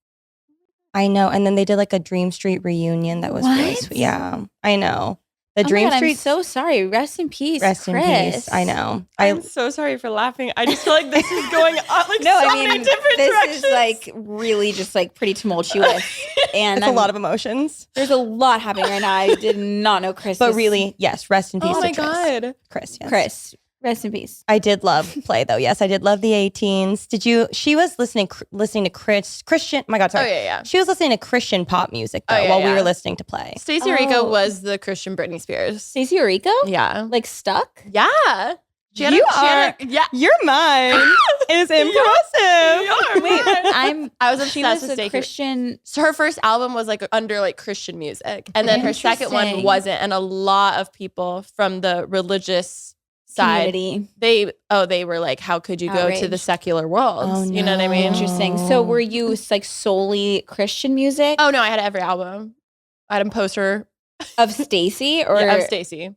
[SPEAKER 2] I know. And then they did like a Dream Street reunion that was really
[SPEAKER 1] What?
[SPEAKER 2] sweet. Yeah, I know. The
[SPEAKER 1] Oh
[SPEAKER 2] Dream
[SPEAKER 1] my God,
[SPEAKER 2] Street.
[SPEAKER 1] I'm so sorry. Rest in peace,
[SPEAKER 2] Rest
[SPEAKER 1] Chris.
[SPEAKER 2] in peace. I know.
[SPEAKER 3] I'm so sorry for laughing. I just feel like this is going on like
[SPEAKER 1] No,
[SPEAKER 3] so
[SPEAKER 1] I mean,
[SPEAKER 3] many different
[SPEAKER 1] this
[SPEAKER 3] directions.
[SPEAKER 1] is like really just like pretty tumultuous. And
[SPEAKER 2] It's a lot of emotions.
[SPEAKER 1] there's a lot happening right now. I did not know Chris.
[SPEAKER 2] But
[SPEAKER 1] was-
[SPEAKER 2] really, yes, rest in peace
[SPEAKER 3] oh
[SPEAKER 2] to
[SPEAKER 3] my
[SPEAKER 2] Chris.
[SPEAKER 3] God.
[SPEAKER 2] Chris, yes.
[SPEAKER 1] Chris, rest in peace.
[SPEAKER 2] I did love Play though. Yes, I did love the 18s. Did you? She was listening to Christian. My God,
[SPEAKER 3] Oh,
[SPEAKER 2] sorry.
[SPEAKER 3] yeah.
[SPEAKER 2] She was listening to Christian pop music though
[SPEAKER 3] Oh, yeah,
[SPEAKER 2] while we
[SPEAKER 3] yeah.
[SPEAKER 2] were listening to Play.
[SPEAKER 3] Stacey Rico
[SPEAKER 1] Oh.
[SPEAKER 3] was the Christian Britney Spears.
[SPEAKER 1] Stacey Orico?
[SPEAKER 3] Yeah.
[SPEAKER 1] Like stuck?
[SPEAKER 3] Yeah.
[SPEAKER 2] Yeah.
[SPEAKER 3] Yeah.
[SPEAKER 2] Your mind is impressive.
[SPEAKER 1] Wait,
[SPEAKER 3] I was
[SPEAKER 1] she
[SPEAKER 3] obsessed
[SPEAKER 1] was
[SPEAKER 3] with
[SPEAKER 1] a
[SPEAKER 3] Stacey.
[SPEAKER 1] Christian.
[SPEAKER 3] So her first album was like under like Christian music. And then her second one
[SPEAKER 1] Interesting.
[SPEAKER 3] wasn't. And a lot of people from the religious side,
[SPEAKER 1] Community.
[SPEAKER 3] they were like, how could you go to the
[SPEAKER 1] Outraged.
[SPEAKER 3] secular world?
[SPEAKER 2] Oh,
[SPEAKER 3] You know what I mean?
[SPEAKER 2] no.
[SPEAKER 1] Interesting. So were you like solely Christian music
[SPEAKER 3] Oh no, I had every album. I had a poster
[SPEAKER 1] of Stacey or
[SPEAKER 3] of Stacey.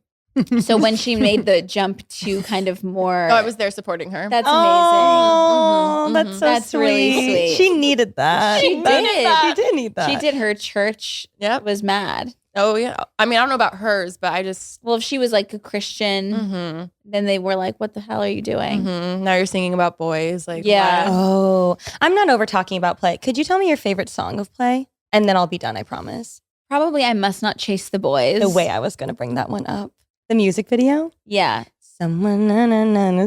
[SPEAKER 1] so when she made the jump to kind of more
[SPEAKER 3] Oh, I was there supporting her.
[SPEAKER 1] That's
[SPEAKER 2] Oh,
[SPEAKER 3] Mhm,
[SPEAKER 2] that's
[SPEAKER 3] mhm.
[SPEAKER 2] so
[SPEAKER 1] That's
[SPEAKER 2] sweet.
[SPEAKER 1] really sweet.
[SPEAKER 2] She needed that.
[SPEAKER 1] She
[SPEAKER 3] needed
[SPEAKER 1] did.
[SPEAKER 3] that.
[SPEAKER 2] She did need that.
[SPEAKER 1] She did. Her church
[SPEAKER 3] Yep.
[SPEAKER 1] was mad.
[SPEAKER 3] Oh yeah. I mean, I don't know about hers, but I just.
[SPEAKER 1] Well, if she was like a Christian,
[SPEAKER 3] Mhm,
[SPEAKER 1] then they were like, "What the hell are you doing?"
[SPEAKER 3] mhm. Now you're singing about boys, like
[SPEAKER 1] Yeah.
[SPEAKER 3] why?
[SPEAKER 2] Oh, I'm not over talking about Play. Could you tell me your favorite song of Play? And then I'll be done, I promise.
[SPEAKER 1] Probably, I must not chase the boys.
[SPEAKER 2] The way I was going to bring that one up. The music video?
[SPEAKER 1] yeah.
[SPEAKER 2] Someone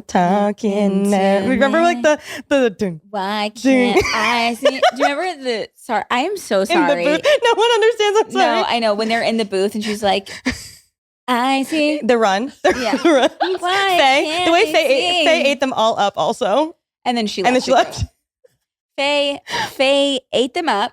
[SPEAKER 2] talking.
[SPEAKER 1] Into
[SPEAKER 2] Remember like
[SPEAKER 1] me.
[SPEAKER 2] the dun,
[SPEAKER 1] Why
[SPEAKER 2] Ding.
[SPEAKER 1] can't I see? Do you remember the? Sorry, I am so
[SPEAKER 2] in the
[SPEAKER 1] sorry.
[SPEAKER 2] booth. No one understands. I'm sorry.
[SPEAKER 1] No, I know when they're in the booth and she's like, "I see."
[SPEAKER 2] The run.
[SPEAKER 1] Yeah.
[SPEAKER 2] The run.
[SPEAKER 1] Why
[SPEAKER 2] Faye.
[SPEAKER 1] can't
[SPEAKER 2] The way
[SPEAKER 1] they
[SPEAKER 2] Faye
[SPEAKER 1] sing?
[SPEAKER 2] ate them all up also.
[SPEAKER 1] And then she left.
[SPEAKER 2] And then she left.
[SPEAKER 1] Faye ate them up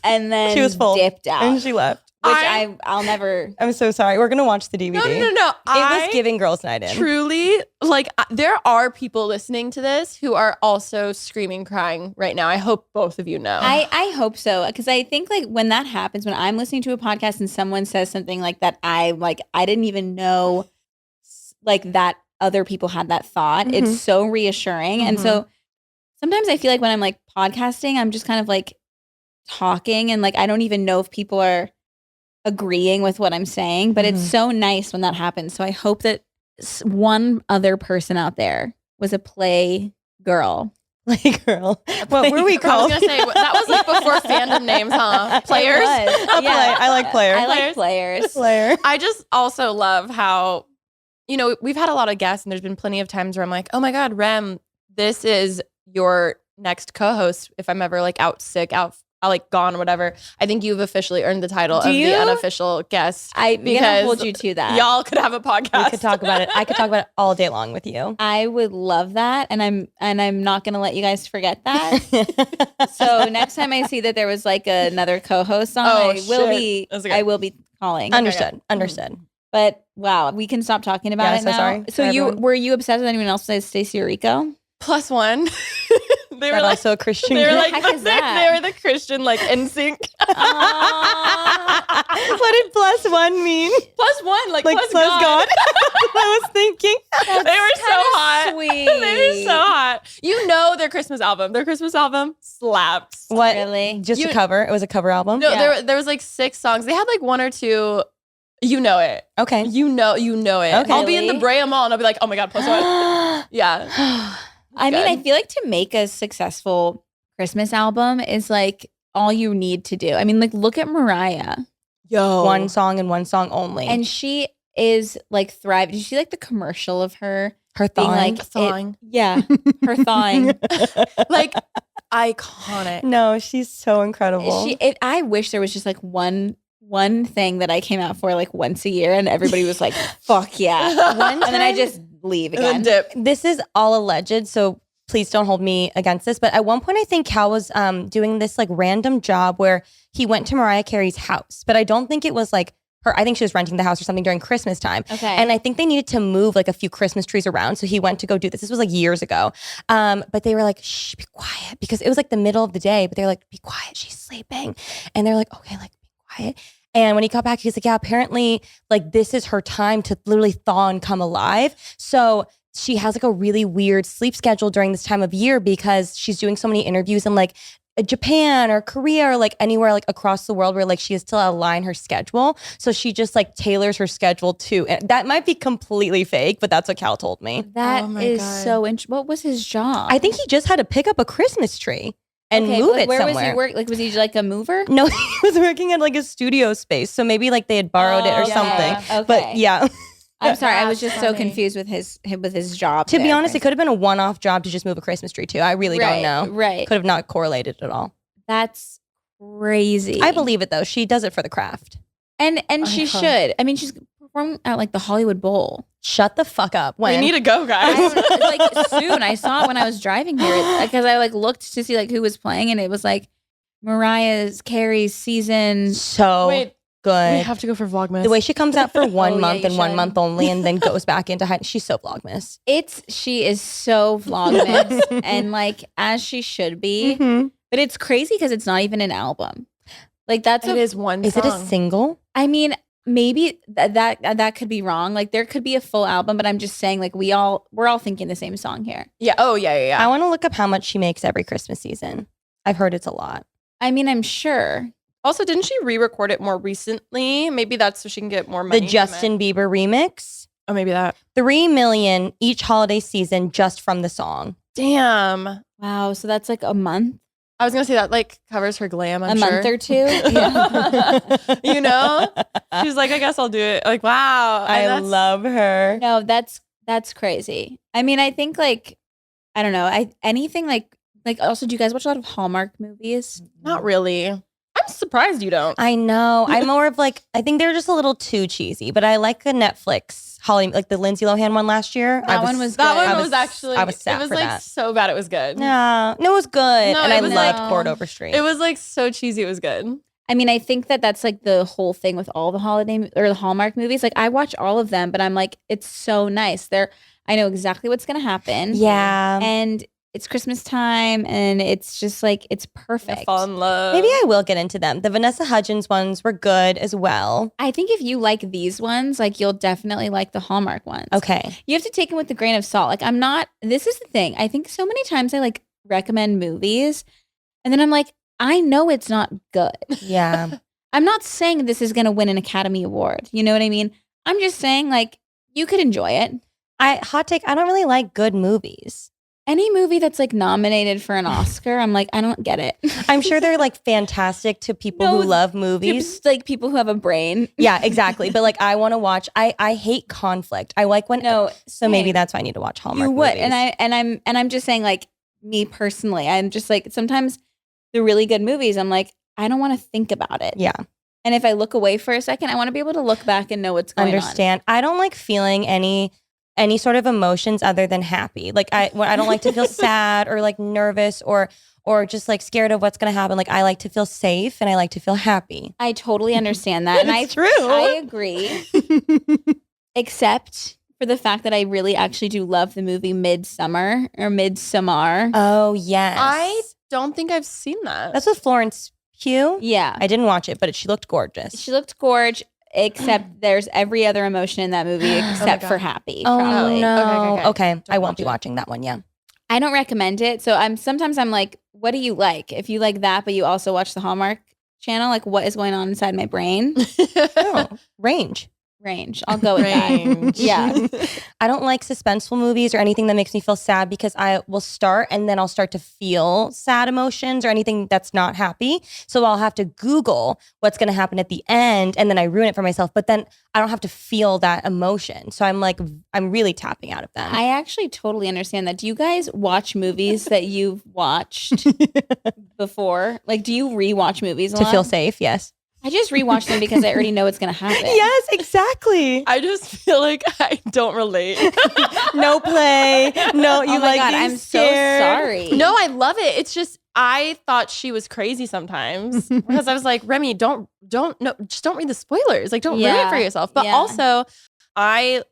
[SPEAKER 1] and then
[SPEAKER 2] She was full.
[SPEAKER 1] dipped out.
[SPEAKER 2] And she left.
[SPEAKER 1] which
[SPEAKER 3] I-
[SPEAKER 1] I'll never.
[SPEAKER 2] I'm so sorry. We're going to watch the DVD.
[SPEAKER 3] No.
[SPEAKER 2] It was giving girls' night in.
[SPEAKER 3] Truly, like there are people listening to this who are also screaming, crying right now. I hope both of you know.
[SPEAKER 1] I hope so, because I think like when that happens, when I'm listening to a podcast and someone says something like that, I didn't even know like that other people had that thought.
[SPEAKER 2] Mhm.
[SPEAKER 1] It's so reassuring, and so sometimes I feel like when I'm like podcasting, I'm just kind of like talking, and like I don't even know if people are agreeing with what I'm saying, but it's so nice when that happens. So I hope that one other person out there was a play girl.
[SPEAKER 2] Play girl. What were we
[SPEAKER 3] I was
[SPEAKER 2] called?
[SPEAKER 3] gonna say that was like before fandom names, huh? Players.
[SPEAKER 1] It was.
[SPEAKER 2] A play. I like player.
[SPEAKER 1] I like players.
[SPEAKER 2] player.
[SPEAKER 3] I just also love how, we've had a lot of guests, and there's been plenty of times where I'm like, oh my God, Rem, this is your next co-host. If I'm ever like out sick, out like gone, whatever, I think you've officially earned the title
[SPEAKER 1] Do
[SPEAKER 3] of
[SPEAKER 1] you?
[SPEAKER 3] the unofficial guest.
[SPEAKER 1] I'm gonna
[SPEAKER 3] Because
[SPEAKER 1] hold you to that.
[SPEAKER 3] Y'all could have a podcast.
[SPEAKER 2] We could talk about it. I could talk about it all day long with you.
[SPEAKER 1] I would love that, and I'm not gonna let you guys forget that. So next time I see that there was like another co-host on,
[SPEAKER 3] Oh,
[SPEAKER 1] I
[SPEAKER 3] shit.
[SPEAKER 1] will be calling.
[SPEAKER 2] Understood.
[SPEAKER 1] But wow, we can stop talking about
[SPEAKER 2] Yeah,
[SPEAKER 1] it
[SPEAKER 2] so
[SPEAKER 1] now.
[SPEAKER 2] sorry
[SPEAKER 1] So
[SPEAKER 2] for
[SPEAKER 1] you
[SPEAKER 2] everyone.
[SPEAKER 1] were you obsessed with anyone else besides Stacey Orico?
[SPEAKER 3] +1. They
[SPEAKER 2] But
[SPEAKER 3] were like,
[SPEAKER 2] also a Christian.
[SPEAKER 3] they were
[SPEAKER 1] Who the
[SPEAKER 3] like,
[SPEAKER 1] heck is that?
[SPEAKER 3] they were the Christian like NSYNC.
[SPEAKER 2] What did +1 mean?
[SPEAKER 3] +1, like
[SPEAKER 2] Like
[SPEAKER 3] plus
[SPEAKER 2] plus
[SPEAKER 3] God.
[SPEAKER 2] God? I was thinking.
[SPEAKER 3] They were so hot.
[SPEAKER 1] Sweet.
[SPEAKER 3] They were so hot. Their Christmas album slaps.
[SPEAKER 2] What?
[SPEAKER 1] Really?
[SPEAKER 2] Just
[SPEAKER 3] You-
[SPEAKER 2] a cover. It was a cover album.
[SPEAKER 3] No,
[SPEAKER 1] Yeah.
[SPEAKER 3] there was like 6 songs. They had like 1 or 2. You know it.
[SPEAKER 2] Okay.
[SPEAKER 3] You know it.
[SPEAKER 2] Okay.
[SPEAKER 3] I'll be in the
[SPEAKER 1] Really?
[SPEAKER 3] Brea Mall and I'll be like, oh my God, +1. Yeah.
[SPEAKER 1] I mean, I
[SPEAKER 3] Good.
[SPEAKER 1] feel like to make a successful Christmas album is like all you need to do. I mean, like look at Mariah.
[SPEAKER 3] Yo.
[SPEAKER 2] One song and one song only.
[SPEAKER 1] And she is like thriving. Did you see like the commercial of her
[SPEAKER 2] her
[SPEAKER 1] being
[SPEAKER 2] thong.
[SPEAKER 1] like
[SPEAKER 3] Thawing.
[SPEAKER 1] yeah, her thawing.
[SPEAKER 3] Like iconic.
[SPEAKER 2] No, she's so incredible.
[SPEAKER 1] I wish there was just like one thing that I came out for like once a year and everybody was like, fuck yeah.
[SPEAKER 2] One
[SPEAKER 1] And then I
[SPEAKER 2] time-
[SPEAKER 1] just leave
[SPEAKER 3] And then
[SPEAKER 1] again.
[SPEAKER 3] dip.
[SPEAKER 2] This is all alleged, so please don't hold me against this. But at one point, I think Cal was doing this like random job where he went to Mariah Carey's house. But I don't think it was like her. I think she was renting the house or something during Christmas time.
[SPEAKER 1] Okay.
[SPEAKER 2] And I think they needed to move like a few Christmas trees around. So he went to go do this. This was like years ago. But they were like, shh, be quiet. Because it was like the middle of the day. But they're like, be quiet. She's sleeping. And they're like, okay, like be quiet. And when he got back, he's like, yeah, apparently like this is her time to literally thaw and come alive. So she has like a really weird sleep schedule during this time of year because she's doing so many interviews and like Japan or Korea or like anywhere like across the world where like she has to align her schedule. So she just like tailors her schedule to, and that might be completely fake, but that's what Cal told me.
[SPEAKER 1] That
[SPEAKER 3] Oh my
[SPEAKER 1] is
[SPEAKER 3] God.
[SPEAKER 1] so interesting. What was his job?
[SPEAKER 2] I think he just had to pick up a Christmas tree and
[SPEAKER 1] Okay,
[SPEAKER 2] move
[SPEAKER 1] but
[SPEAKER 2] it
[SPEAKER 1] where
[SPEAKER 2] somewhere.
[SPEAKER 1] was he work? Like, was he like a mover?
[SPEAKER 2] No, he was working at like a studio space. So maybe like they had borrowed it or
[SPEAKER 1] Okay,
[SPEAKER 2] something.
[SPEAKER 1] okay.
[SPEAKER 2] But yeah,
[SPEAKER 1] I'm sorry. I was
[SPEAKER 3] That's
[SPEAKER 1] just so
[SPEAKER 3] funny.
[SPEAKER 1] confused with his job.
[SPEAKER 2] to be
[SPEAKER 1] there.
[SPEAKER 2] honest, it could have been a one-off job to just move a Christmas tree too. I really don't know.
[SPEAKER 1] Right.
[SPEAKER 2] Could have not correlated at all.
[SPEAKER 1] That's crazy.
[SPEAKER 2] I believe it though. She does it for the craft.
[SPEAKER 1] and she
[SPEAKER 3] Uh-huh.
[SPEAKER 1] should. I mean, she's performing at like the Hollywood Bowl.
[SPEAKER 2] Shut the fuck up.
[SPEAKER 3] We
[SPEAKER 2] When?
[SPEAKER 3] need to go, guys.
[SPEAKER 1] Like soon. I saw it when I was driving here because I like looked to see like who was playing, and it was like Carrie's season.
[SPEAKER 2] so
[SPEAKER 3] Wait,
[SPEAKER 2] good.
[SPEAKER 3] we have to go for Vlogmas.
[SPEAKER 2] The way she comes out for one
[SPEAKER 1] Oh, yeah,
[SPEAKER 2] month
[SPEAKER 1] you
[SPEAKER 2] and 1
[SPEAKER 1] should.
[SPEAKER 2] month only and then goes back into high. She's so Vlogmas.
[SPEAKER 1] She is so Vlogmas and like as she should be. But it's crazy because it's not even an album. Like that's
[SPEAKER 3] it is one
[SPEAKER 2] Is
[SPEAKER 3] song.
[SPEAKER 2] it a single?
[SPEAKER 1] I mean, maybe that could be wrong. Like there could be a full album, but I'm just saying like we're all thinking the same song here.
[SPEAKER 3] Yeah. Oh, yeah.
[SPEAKER 2] I want to look up how much she makes every Christmas season. I've heard it's a lot.
[SPEAKER 1] I mean, I'm sure.
[SPEAKER 3] Also, didn't she re-record it more recently? Maybe that's so she can get more money.
[SPEAKER 2] The
[SPEAKER 3] from
[SPEAKER 2] Justin
[SPEAKER 3] it.
[SPEAKER 2] Bieber remix,
[SPEAKER 3] Oh, maybe that.
[SPEAKER 2] 3 million each holiday season just from the song.
[SPEAKER 3] Damn.
[SPEAKER 1] Wow, so that's like a month,
[SPEAKER 3] I was gonna say that like covers her glam. I'm
[SPEAKER 1] a
[SPEAKER 3] sure.
[SPEAKER 1] month or two. Yeah.
[SPEAKER 3] You know, she's like, I guess I'll do it. Like, wow. And
[SPEAKER 2] I
[SPEAKER 3] that's-
[SPEAKER 2] love her.
[SPEAKER 1] No, that's crazy. I mean, I think like I don't know. Anything like also, do you guys watch a lot of Hallmark movies?
[SPEAKER 3] Not really. I'm surprised you don't.
[SPEAKER 2] I know. I'm more of like, I think they're just a little too cheesy, but I like the Netflix like the Lindsay Lohan one last year.
[SPEAKER 1] That one was
[SPEAKER 3] That
[SPEAKER 1] good.
[SPEAKER 3] one
[SPEAKER 2] I
[SPEAKER 3] was actually.
[SPEAKER 2] I was sad
[SPEAKER 3] It was
[SPEAKER 2] for
[SPEAKER 3] like
[SPEAKER 2] that.
[SPEAKER 3] so bad. It was good.
[SPEAKER 2] No, it was good.
[SPEAKER 3] No,
[SPEAKER 2] And
[SPEAKER 3] it
[SPEAKER 2] I
[SPEAKER 3] was
[SPEAKER 2] loved
[SPEAKER 1] like-
[SPEAKER 2] Court Overstreet.
[SPEAKER 3] It was like so cheesy. It was good.
[SPEAKER 1] I mean, I think that's like the whole thing with all the holiday or the Hallmark movies. Like I watch all of them, but I'm like, it's so nice. I know exactly what's gonna happen.
[SPEAKER 2] yeah.
[SPEAKER 1] And it's Christmas time, and it's just like it's perfect.
[SPEAKER 3] Fall in love.
[SPEAKER 2] Maybe I will get into them. The Vanessa Hudgens ones were good as well.
[SPEAKER 1] I think if you like these ones, like you'll definitely like the Hallmark ones.
[SPEAKER 2] Okay.
[SPEAKER 1] You have to take them with a grain of salt. Like this is the thing. I think so many times I like recommend movies, and then I'm like, I know it's not good.
[SPEAKER 2] Yeah.
[SPEAKER 1] I'm not saying this is going to win an Academy Award. You know what I mean? I'm just saying like you could enjoy it.
[SPEAKER 2] Hot take, I don't really like good movies.
[SPEAKER 1] Any movie that's like nominated for an Oscar, I'm like, I don't get it.
[SPEAKER 2] I'm sure they're like fantastic to people who
[SPEAKER 1] No,
[SPEAKER 2] love movies.
[SPEAKER 1] It's like people who have a brain.
[SPEAKER 2] Yeah, exactly. But like I want to watch I hate conflict. I like when
[SPEAKER 1] No,
[SPEAKER 2] so maybe
[SPEAKER 1] same.
[SPEAKER 2] that's why I need to watch Hallmark
[SPEAKER 1] You would,
[SPEAKER 2] movies.
[SPEAKER 1] and I'm just saying, like me personally, I'm just like sometimes the really good movies, I'm like, I don't want to think about it.
[SPEAKER 2] Yeah.
[SPEAKER 1] And if I look away for a second, I want to be able to look back and know what's going
[SPEAKER 2] Understand. I don't like feeling any sort of emotions other than happy. Like I don't like to feel sad or like nervous or just like scared of what's going to happen. Like I like to feel safe and I like to feel happy.
[SPEAKER 1] on. I totally understand that, and
[SPEAKER 2] It's true.
[SPEAKER 1] I agree, except for the fact that I really actually do love the movie Midsummer or Midsommar.
[SPEAKER 2] Oh yes.
[SPEAKER 3] I don't think I've seen that.
[SPEAKER 2] That's with Florence Pugh.
[SPEAKER 1] Yeah,
[SPEAKER 2] I didn't watch it, but she looked gorgeous.
[SPEAKER 1] she looked gorgeous. Except there's every other emotion in that movie except
[SPEAKER 3] God.
[SPEAKER 1] for happy.
[SPEAKER 2] Oh
[SPEAKER 1] probably.
[SPEAKER 2] no.
[SPEAKER 3] Okay.
[SPEAKER 2] Okay. I won't
[SPEAKER 3] watch
[SPEAKER 2] be
[SPEAKER 3] it.
[SPEAKER 2] watching that one. Yeah.
[SPEAKER 1] I don't recommend it. So sometimes I'm like, what do you like? If you like that, but you also watch the Hallmark channel, like what is going on inside my brain?
[SPEAKER 2] Oh, range.
[SPEAKER 1] Range. I'll go with
[SPEAKER 3] Range.
[SPEAKER 1] that. Yeah.
[SPEAKER 2] I don't like suspenseful movies or anything that makes me feel sad because I will start and then I'll start to feel sad emotions or anything that's not happy. So I'll have to Google what's going to happen at the end and then I ruin it for myself. But then I don't have to feel that emotion. So I'm like, I'm really tapping out of them.
[SPEAKER 1] I actually totally understand that. Do you guys watch movies that you've watched before? Like, do you rewatch movies a
[SPEAKER 2] to
[SPEAKER 1] lot?
[SPEAKER 2] feel safe. Yes.
[SPEAKER 1] I just rewatch them because I already know what's going to happen.
[SPEAKER 2] Yes, exactly.
[SPEAKER 3] I just feel like I don't relate.
[SPEAKER 2] No play. No, you
[SPEAKER 1] Oh my
[SPEAKER 2] like
[SPEAKER 1] God,
[SPEAKER 2] being
[SPEAKER 1] I'm so
[SPEAKER 2] scared.
[SPEAKER 1] sorry.
[SPEAKER 3] No, I love it. It's just I thought she was crazy sometimes because I was like, Remi, just don't read the spoilers. Like, don't ruin it
[SPEAKER 1] Yeah.
[SPEAKER 3] for yourself. But
[SPEAKER 1] Yeah.
[SPEAKER 3] also,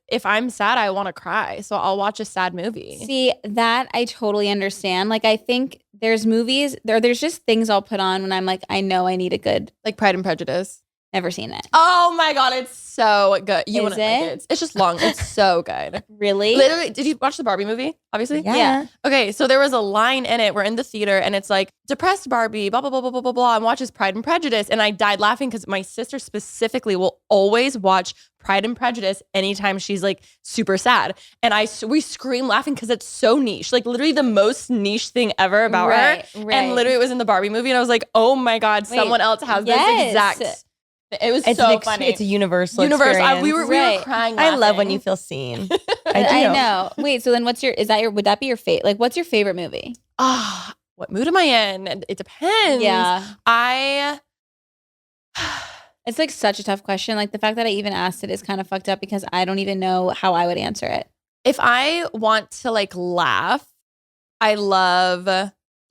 [SPEAKER 3] if I'm sad, I want to cry, so I'll watch a sad movie.
[SPEAKER 1] See, that I totally understand. Like, I think there's movies, there's just things I'll put on when I'm like, I know I need a good.
[SPEAKER 3] Like Pride and Prejudice.
[SPEAKER 1] Never seen it.
[SPEAKER 3] Oh my God, it's so good. You
[SPEAKER 1] Is
[SPEAKER 3] wouldn't like
[SPEAKER 1] it?
[SPEAKER 3] it. It's just long. It's so good.
[SPEAKER 1] Really?
[SPEAKER 3] Literally, did you watch the Barbie movie? Obviously.
[SPEAKER 2] Yeah.
[SPEAKER 3] Okay, so there was a line in it. We're in the theater and it's like, depressed Barbie, blah, blah, blah, blah, blah, blah, blah, and watches Pride and Prejudice. And I died laughing because my sister specifically will always watch Pride and Prejudice anytime she's like super sad. And we scream laughing because it's so niche. Like literally the most niche thing ever about her.
[SPEAKER 1] Right.
[SPEAKER 3] And literally it was in the Barbie movie. And I was like, oh my God,
[SPEAKER 1] Wait,
[SPEAKER 3] someone else has
[SPEAKER 1] yes.
[SPEAKER 3] this exact. It was so funny.
[SPEAKER 2] It's a universal
[SPEAKER 3] Universe.
[SPEAKER 2] experience.
[SPEAKER 3] We were crying.
[SPEAKER 2] I love
[SPEAKER 3] laughing.
[SPEAKER 2] when you feel seen.
[SPEAKER 1] I know. Wait, so then would that be your favorite? Like, what's your favorite movie?
[SPEAKER 3] What mood am I in? It depends.
[SPEAKER 1] Yeah.
[SPEAKER 3] It's
[SPEAKER 1] It's like such a tough question. Like the fact that I even asked it is kind of fucked up because I don't even know how I would answer it.
[SPEAKER 3] if I want to like laugh, I love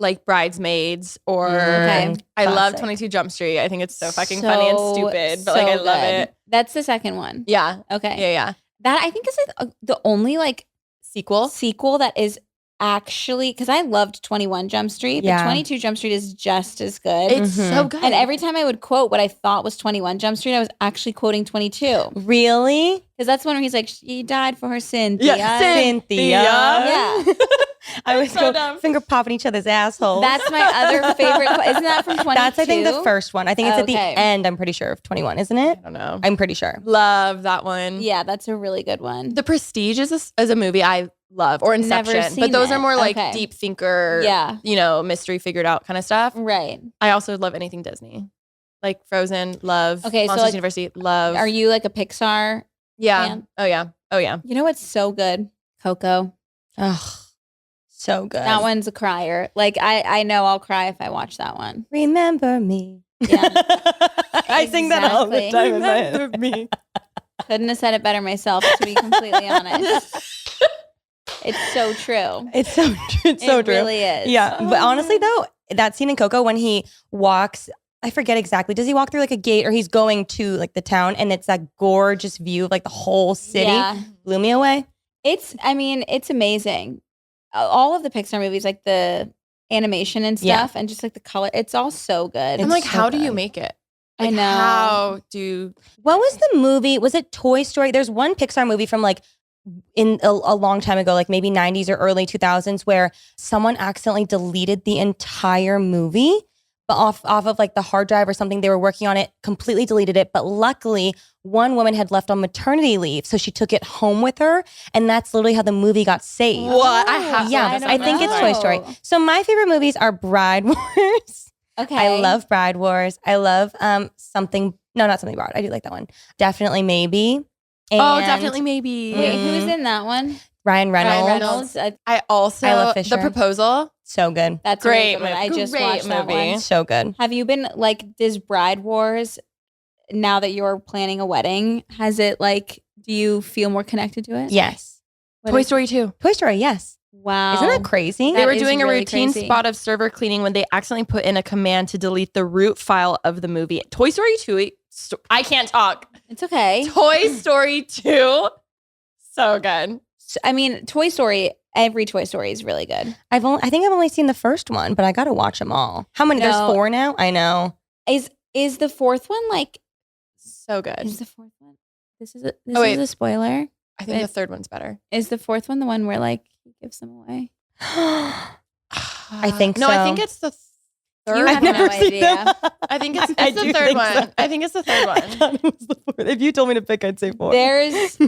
[SPEAKER 3] like Bridesmaids or
[SPEAKER 1] Okay.
[SPEAKER 3] I love
[SPEAKER 2] Classic.
[SPEAKER 3] 22 Jump Street. I think it's so fucking funny and stupid, but like I love it.
[SPEAKER 1] That's the second one.
[SPEAKER 3] Yeah.
[SPEAKER 1] Okay.
[SPEAKER 3] Yeah.
[SPEAKER 1] That I think is like the only like sequel that is actually, because I loved 21 Jump Street,
[SPEAKER 2] Yeah.
[SPEAKER 1] but 22 Jump Street is just as good.
[SPEAKER 3] It's so good.
[SPEAKER 1] And every time I would quote what I thought was 21 Jump Street, I was actually quoting 22.
[SPEAKER 2] Really?
[SPEAKER 1] Because that's one where he's like, she died for her Cynthia.
[SPEAKER 3] Yeah,
[SPEAKER 2] Cynthia.
[SPEAKER 1] Yeah.
[SPEAKER 2] I was
[SPEAKER 3] so dumb.
[SPEAKER 2] finger popping each other's assholes.
[SPEAKER 1] That's my other favorite. Isn't that from 22?
[SPEAKER 2] That's I think the first one. I think it's at the
[SPEAKER 1] Okay.
[SPEAKER 2] end. I'm pretty sure of 21, isn't
[SPEAKER 3] I
[SPEAKER 2] it?
[SPEAKER 3] don't know.
[SPEAKER 2] I'm pretty sure.
[SPEAKER 3] Love that one.
[SPEAKER 1] Yeah, that's a really good one.
[SPEAKER 3] The Prestige is a movie I love, or
[SPEAKER 1] Never
[SPEAKER 3] Inception,
[SPEAKER 1] seen
[SPEAKER 3] but those
[SPEAKER 1] it.
[SPEAKER 3] are more like
[SPEAKER 1] Okay.
[SPEAKER 3] deep thinker,
[SPEAKER 1] Yeah.
[SPEAKER 3] mystery figured out kind of stuff.
[SPEAKER 1] Right.
[SPEAKER 3] I also love anything Disney, like Frozen, love.
[SPEAKER 1] Okay, so,
[SPEAKER 3] Monsters
[SPEAKER 1] like,
[SPEAKER 3] University, love.
[SPEAKER 1] Are you like a Pixar
[SPEAKER 3] Yeah.
[SPEAKER 1] fan?
[SPEAKER 3] Oh yeah. Oh yeah.
[SPEAKER 1] You know what's so good? Coco.
[SPEAKER 2] Oh, so good.
[SPEAKER 1] That one's a crier. Like I know I'll cry if I watch that one.
[SPEAKER 2] Remember me.
[SPEAKER 1] Yeah.
[SPEAKER 2] I sing that all the
[SPEAKER 1] Exactly.
[SPEAKER 2] time in my head.
[SPEAKER 3] Remember me.
[SPEAKER 1] Couldn't have said it better myself, to be completely honest. It's so true.
[SPEAKER 2] It's so true. It's so
[SPEAKER 1] it
[SPEAKER 2] true.
[SPEAKER 1] really is.
[SPEAKER 2] Yeah. But honestly, though, that scene in Coco when he walks, I forget exactly. Does he walk through like a gate or he's going to like the town and it's that gorgeous view of like the whole city?
[SPEAKER 1] Yeah.
[SPEAKER 2] Blew me away.
[SPEAKER 1] It's amazing. All of the Pixar movies, like the animation and
[SPEAKER 2] Yeah.
[SPEAKER 1] stuff, and just like the color, it's all so good.
[SPEAKER 3] I'm
[SPEAKER 2] It's
[SPEAKER 3] like,
[SPEAKER 2] so
[SPEAKER 3] how do you
[SPEAKER 2] good.
[SPEAKER 3] make it?
[SPEAKER 1] I
[SPEAKER 3] Like,
[SPEAKER 1] know.
[SPEAKER 3] How do
[SPEAKER 2] What was the movie? Was it Toy Story? There's one Pixar movie from like in a long time ago, like maybe 90s or early 2000s, where someone accidentally deleted the entire movie, but off of like the hard drive or something. They were working on it, completely deleted it. But luckily, one woman had left on maternity leave, so she took it home with her, and that's literally how the movie got saved.
[SPEAKER 3] What? I have to
[SPEAKER 2] Yeah,
[SPEAKER 3] look this
[SPEAKER 2] I
[SPEAKER 3] up
[SPEAKER 2] think it's
[SPEAKER 3] now.
[SPEAKER 2] Toy Story. So my favorite movies are Bride Wars.
[SPEAKER 1] Okay.
[SPEAKER 2] I love Bride Wars. I love something. No, not something broad. I do like that one. Definitely Maybe.
[SPEAKER 3] Oh,
[SPEAKER 2] And
[SPEAKER 3] definitely maybe.
[SPEAKER 1] Wait,
[SPEAKER 2] Mm.
[SPEAKER 1] who's in that one?
[SPEAKER 2] Ryan Reynolds.
[SPEAKER 3] Reynolds.
[SPEAKER 1] I,
[SPEAKER 3] I also
[SPEAKER 2] Isla Fisher.
[SPEAKER 3] The Proposal.
[SPEAKER 2] So good.
[SPEAKER 1] that's
[SPEAKER 3] Great
[SPEAKER 1] a really good one. I
[SPEAKER 3] movie.
[SPEAKER 1] just
[SPEAKER 3] Great
[SPEAKER 1] watched that
[SPEAKER 3] movie.
[SPEAKER 1] one.
[SPEAKER 2] So good.
[SPEAKER 1] Have you been like this Bride Wars? Now that you're planning a wedding, has it like? Do you feel more connected to it?
[SPEAKER 2] Yes.
[SPEAKER 1] What
[SPEAKER 3] Toy
[SPEAKER 1] is-
[SPEAKER 3] Story 2.
[SPEAKER 2] Toy Story, yes.
[SPEAKER 1] Wow.
[SPEAKER 2] Isn't that crazy?
[SPEAKER 3] They
[SPEAKER 1] That
[SPEAKER 3] were
[SPEAKER 1] is
[SPEAKER 3] doing a
[SPEAKER 1] really
[SPEAKER 3] routine
[SPEAKER 1] crazy.
[SPEAKER 3] spot of server cleaning when they accidentally put in a command to delete the root file of the movie. Toy Story 2. I can't talk.
[SPEAKER 1] It's okay.
[SPEAKER 3] Toy Story 2. So good.
[SPEAKER 1] I mean, Toy Story. Every Toy Story is really good.
[SPEAKER 2] I think I've only seen the first one, but I got to watch them all. How many?
[SPEAKER 1] No.
[SPEAKER 2] There's 4 now? I know.
[SPEAKER 1] Is the fourth one like?
[SPEAKER 3] So good.
[SPEAKER 1] Is the fourth one? This is
[SPEAKER 3] wait.
[SPEAKER 1] a spoiler.
[SPEAKER 3] I think the third one's better.
[SPEAKER 1] Is the fourth one the one where like he gives them away?
[SPEAKER 2] I think
[SPEAKER 3] No,
[SPEAKER 2] so.
[SPEAKER 3] I think it's the third
[SPEAKER 1] You
[SPEAKER 3] one.
[SPEAKER 1] have no idea.
[SPEAKER 3] I think it's
[SPEAKER 2] I
[SPEAKER 3] the
[SPEAKER 2] do
[SPEAKER 3] third
[SPEAKER 2] think
[SPEAKER 3] one.
[SPEAKER 2] so.
[SPEAKER 3] I think it's the third
[SPEAKER 2] I
[SPEAKER 3] one.
[SPEAKER 2] thought it was the 4th. If you told me to pick, I'd say 4.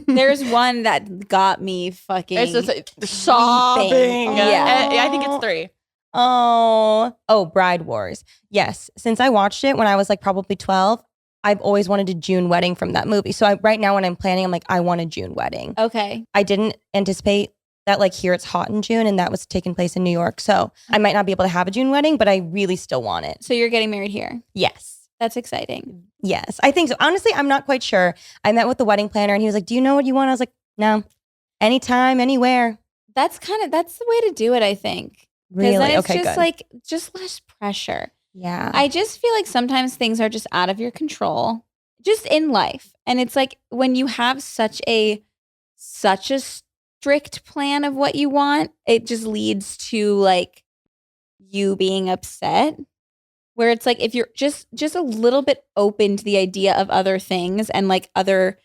[SPEAKER 1] There's one that got me fucking.
[SPEAKER 3] It's just sobbing.
[SPEAKER 1] Yeah.
[SPEAKER 3] I think it's 3.
[SPEAKER 2] Oh, Bride Wars. Yes. Since I watched it when I was like probably 12, I've always wanted a June wedding from that movie. So right now when I'm planning, I'm like, I want a June wedding.
[SPEAKER 1] Okay.
[SPEAKER 2] I didn't anticipate that like here it's hot in June and that was taking place in New York. So I might not be able to have a June wedding, but I really still want it.
[SPEAKER 1] So you're getting married here.
[SPEAKER 2] Yes.
[SPEAKER 1] That's exciting.
[SPEAKER 2] Yes. I think so. Honestly, I'm not quite sure. I met with the wedding planner and he was like, do you know what you want? I was like, no. Anytime, anywhere.
[SPEAKER 1] That's the way to do it, I think. Because
[SPEAKER 2] Really?
[SPEAKER 1] then it's
[SPEAKER 2] Okay,
[SPEAKER 1] just
[SPEAKER 2] good.
[SPEAKER 1] like just less pressure.
[SPEAKER 2] Yeah.
[SPEAKER 1] I just feel like sometimes things are just out of your control, just in life. And it's like when you have such a strict plan of what you want, it just leads to like you being upset. where it's like if you're just a little bit open to the idea of other things and like other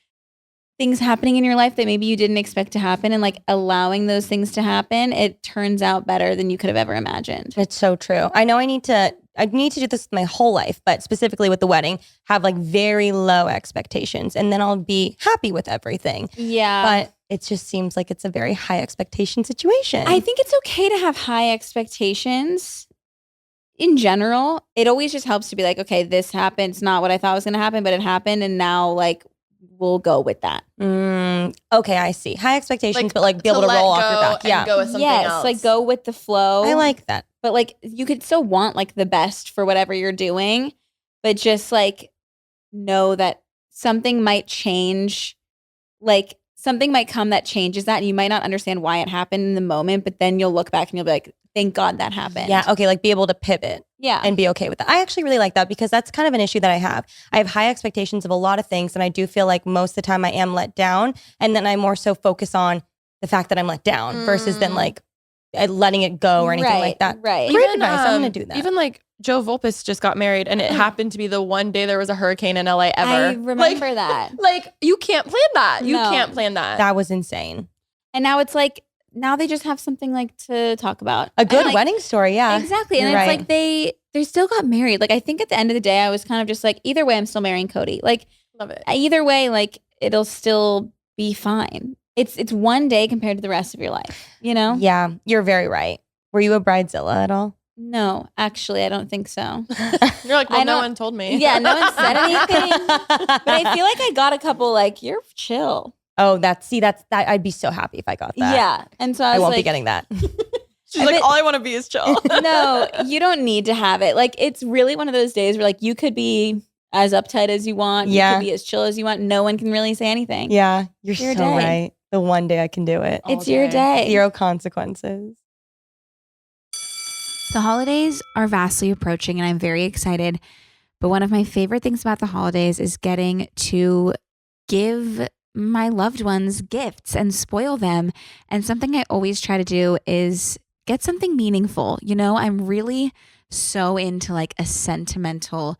[SPEAKER 1] things happening in your life that maybe you didn't expect to happen and like allowing those things to happen, it turns out better than you could have ever imagined.
[SPEAKER 2] It's so true. I know I need to do this my whole life, but specifically with the wedding, have like very low expectations and then I'll be happy with everything.
[SPEAKER 1] Yeah.
[SPEAKER 2] But it just seems like it's a very high expectation situation.
[SPEAKER 1] I think it's okay to have high expectations in general. It always just helps to be like, okay, this happened. It's not what I thought was going to happen, but it happened. And now like, we'll go with that.
[SPEAKER 2] Okay, I see. High expectations, but like be able to roll off your back. Yeah.
[SPEAKER 3] Go with something else.
[SPEAKER 1] Like go with the flow.
[SPEAKER 2] I like that.
[SPEAKER 1] But like you could still want like the best for whatever you're doing, but just like know that something might change. Like something might come that changes that, and you might not understand why it happened in the moment, but then you'll look back and you'll be like, thank God that happened.
[SPEAKER 2] Yeah. Okay. Like be able to pivot.
[SPEAKER 1] Yeah.
[SPEAKER 2] And be okay with that. I actually really like that because that's kind of an issue that I have. I have high expectations of a lot of things. And I do feel like most of the time I am let down. And then I more so focus on the fact that I'm let down versus then like letting it go or anything like that.
[SPEAKER 1] Right.
[SPEAKER 2] Great advice. I'm going to do that.
[SPEAKER 3] Even like Joe Volpus just got married and it happened to be the one day there was a hurricane in LA ever.
[SPEAKER 1] I remember that.
[SPEAKER 3] Like you can't plan that. You
[SPEAKER 1] No.
[SPEAKER 3] can't plan that.
[SPEAKER 2] That was insane.
[SPEAKER 1] And now it's like, now they just have something like to talk about.
[SPEAKER 2] A good
[SPEAKER 1] like,
[SPEAKER 2] wedding story. Yeah.
[SPEAKER 1] Exactly. And
[SPEAKER 2] You're
[SPEAKER 1] it's
[SPEAKER 2] right.
[SPEAKER 1] like they still got married. Like I think at the end of the day, I was kind of just like, either way, I'm still marrying Cody. Like
[SPEAKER 3] Love it.
[SPEAKER 1] either way, like it'll still be fine. It's one day compared to the rest of your life, you know?
[SPEAKER 2] Yeah. You're very right. Were you a bridezilla at all?
[SPEAKER 1] No, actually, I don't think so.
[SPEAKER 3] You're like, well,
[SPEAKER 1] I
[SPEAKER 3] no
[SPEAKER 1] don't-
[SPEAKER 3] one told me.
[SPEAKER 1] Yeah, no one said anything. But I feel like I got a couple like, you're chill.
[SPEAKER 2] Oh, that's that. I'd be so happy if I got that.
[SPEAKER 1] Yeah. And so I
[SPEAKER 2] I
[SPEAKER 1] was
[SPEAKER 2] won't
[SPEAKER 1] like,
[SPEAKER 2] be getting that.
[SPEAKER 3] She's like,
[SPEAKER 1] bet-
[SPEAKER 3] all I want to be is chill.
[SPEAKER 1] no, you don't need to have it. Like it's really one of those days where like you could be as uptight as you want.
[SPEAKER 2] Yeah.
[SPEAKER 1] You could be as chill as you want. No one can really say anything.
[SPEAKER 2] Yeah. You're
[SPEAKER 1] Your
[SPEAKER 2] so
[SPEAKER 1] day.
[SPEAKER 2] right. The one day I can do it.
[SPEAKER 1] It's your day.
[SPEAKER 2] 0 consequences.
[SPEAKER 4] The holidays are vastly approaching and I'm very excited. But one of my favorite things about the holidays is getting to give my loved ones gifts and spoil them. And something I always try to do is get something meaningful. You know, I'm really so into like a sentimental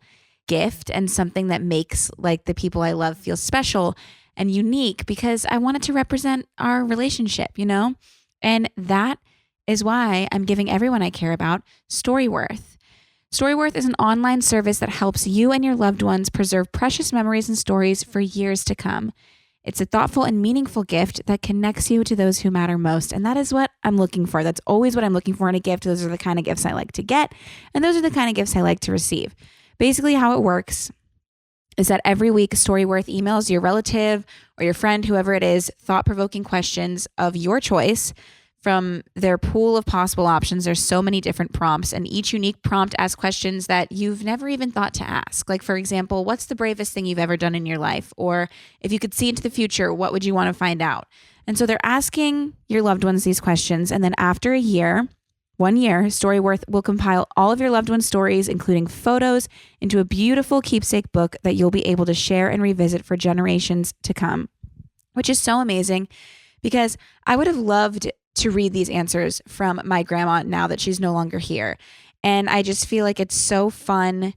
[SPEAKER 4] gift and something that makes like the people I love feel special and unique because I want it to represent our relationship, you know? And that is why I'm giving everyone I care about Storyworth. Storyworth is an online service that helps you and your loved ones preserve precious memories and stories for years to come. It's a thoughtful and meaningful gift that connects you to those who matter most. And that is what I'm looking for. That's always what I'm looking for in a gift. Those are the kind of gifts I like to get. And those are the kind of gifts I like to receive. Basically, how it works is that every week Storyworth emails your relative or your friend, whoever it is, thought-provoking questions of your choice from their pool of possible options. There's so many different prompts, and each unique prompt asks questions that you've never even thought to ask. Like, for example, what's the bravest thing you've ever done in your life? Or if you could see into the future, what would you want to find out? And so they're asking your loved ones these questions. And then after a year, 1 year, Storyworth will compile all of your loved ones' stories, including photos, into a beautiful keepsake book that you'll be able to share and revisit for generations to come, which is so amazing because I would have loved to read these answers from my grandma now that she's no longer here. And I just feel like it's so fun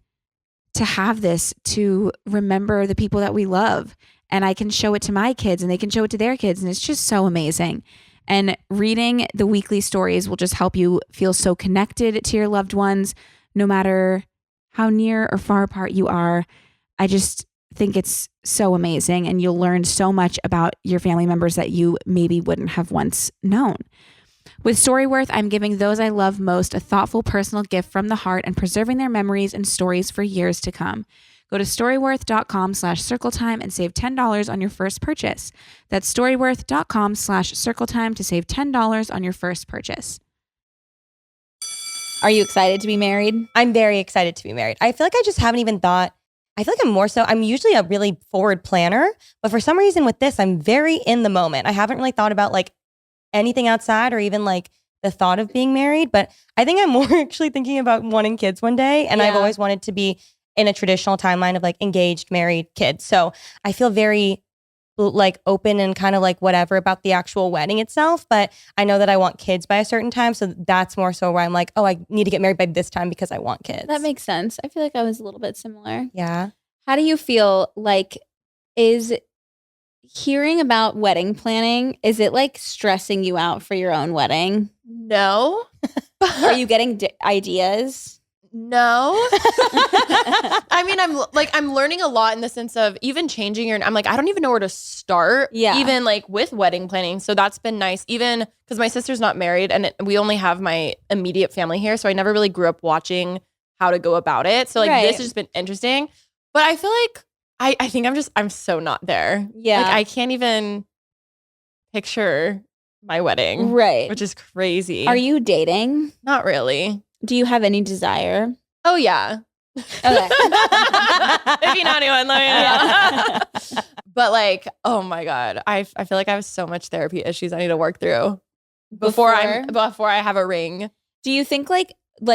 [SPEAKER 4] to have this, to remember the people that we love. And I can show it to my kids and they can show it to their kids. And it's just so amazing. And reading the weekly stories will just help you feel so connected to your loved ones, no matter how near or far apart you are. I just think it's so amazing. And you'll learn so much about your family members that you maybe wouldn't have once known. With Storyworth, I'm giving those I love most a thoughtful personal gift from the heart and preserving their memories and stories for years to come. Go to storyworth.com/circletime and save $10 on your first purchase. That's storyworth.com/circletime to save $10 on your first purchase.
[SPEAKER 1] Are you excited to be married?
[SPEAKER 2] I'm very excited to be married. I feel like I just haven't even thought. I feel like I'm usually a really forward planner, but for some reason with this, I'm very in the moment. I haven't really thought about like anything outside or even like the thought of being married, but I think I'm more actually thinking about wanting kids one day. And I've
[SPEAKER 1] Yeah.
[SPEAKER 2] always wanted to be in a traditional timeline of like engaged, married, kids. So I feel very like open and kind of like whatever about the actual wedding itself, but I know that I want kids by a certain time, so that's more so where I'm like, oh, I need to get married by this time because I want kids.
[SPEAKER 1] That makes sense. I feel like I was a little bit similar.
[SPEAKER 2] Yeah.
[SPEAKER 1] How do you feel like is hearing about wedding planning, is it like stressing you out for your own wedding?
[SPEAKER 3] No.
[SPEAKER 1] Are you getting ideas?
[SPEAKER 3] No. I mean, I'm learning a lot in the sense of even changing I'm like, I don't even know where to start.
[SPEAKER 1] Yeah.
[SPEAKER 3] Even like with wedding planning. So that's been nice. Even because my sister's not married and we only have my immediate family here. So I never really grew up watching how to go about it. So like this has just been interesting. But I feel like I think I'm so not there.
[SPEAKER 1] Yeah.
[SPEAKER 3] Like I can't even picture my wedding.
[SPEAKER 1] Right.
[SPEAKER 3] Which is crazy.
[SPEAKER 1] Are you dating?
[SPEAKER 3] Not really.
[SPEAKER 1] Do you have any desire?
[SPEAKER 3] Oh yeah.
[SPEAKER 1] Okay.
[SPEAKER 3] If you know anyone, let me know. But like, oh my God. I feel like I have so much therapy issues I need to work through before I have a ring.
[SPEAKER 1] Do you think like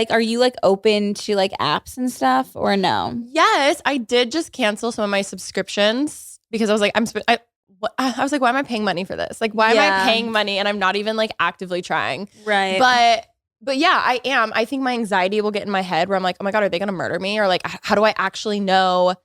[SPEAKER 1] are you like open to like apps and stuff or no?
[SPEAKER 3] Yes, I did just cancel some of my subscriptions because I was like, I was like, why am I paying money for this? Like, why am I paying money and I'm not even like actively trying?
[SPEAKER 1] Right.
[SPEAKER 3] But yeah, I am. I think my anxiety will get in my head where I'm like, oh my God, are they going to murder me? Or like, how do I actually know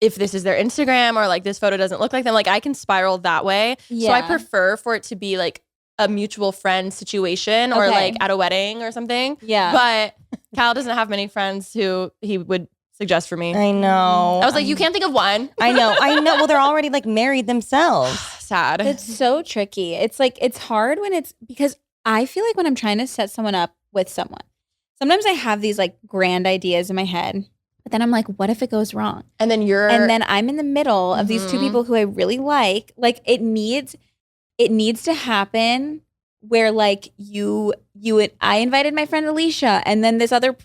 [SPEAKER 3] if this is their Instagram or like this photo doesn't look like them? Like I can spiral that way.
[SPEAKER 1] Yeah.
[SPEAKER 3] So I prefer for it to be like a mutual friend situation or like at a wedding or something.
[SPEAKER 1] Yeah.
[SPEAKER 3] But Kyle doesn't have many friends who he would suggest for me.
[SPEAKER 2] I know.
[SPEAKER 3] I was like, you can't think of one.
[SPEAKER 2] I know. Well, they're already like married themselves.
[SPEAKER 3] Sad.
[SPEAKER 1] It's so tricky. It's like, it's hard when it's because I feel like when I'm trying to set someone up with someone, sometimes I have these like grand ideas in my head, but then I'm like, what if it goes wrong?
[SPEAKER 3] And then
[SPEAKER 1] I'm in the middle of these two people who I really like. Like it needs to happen where like I invited my friend Alicia and then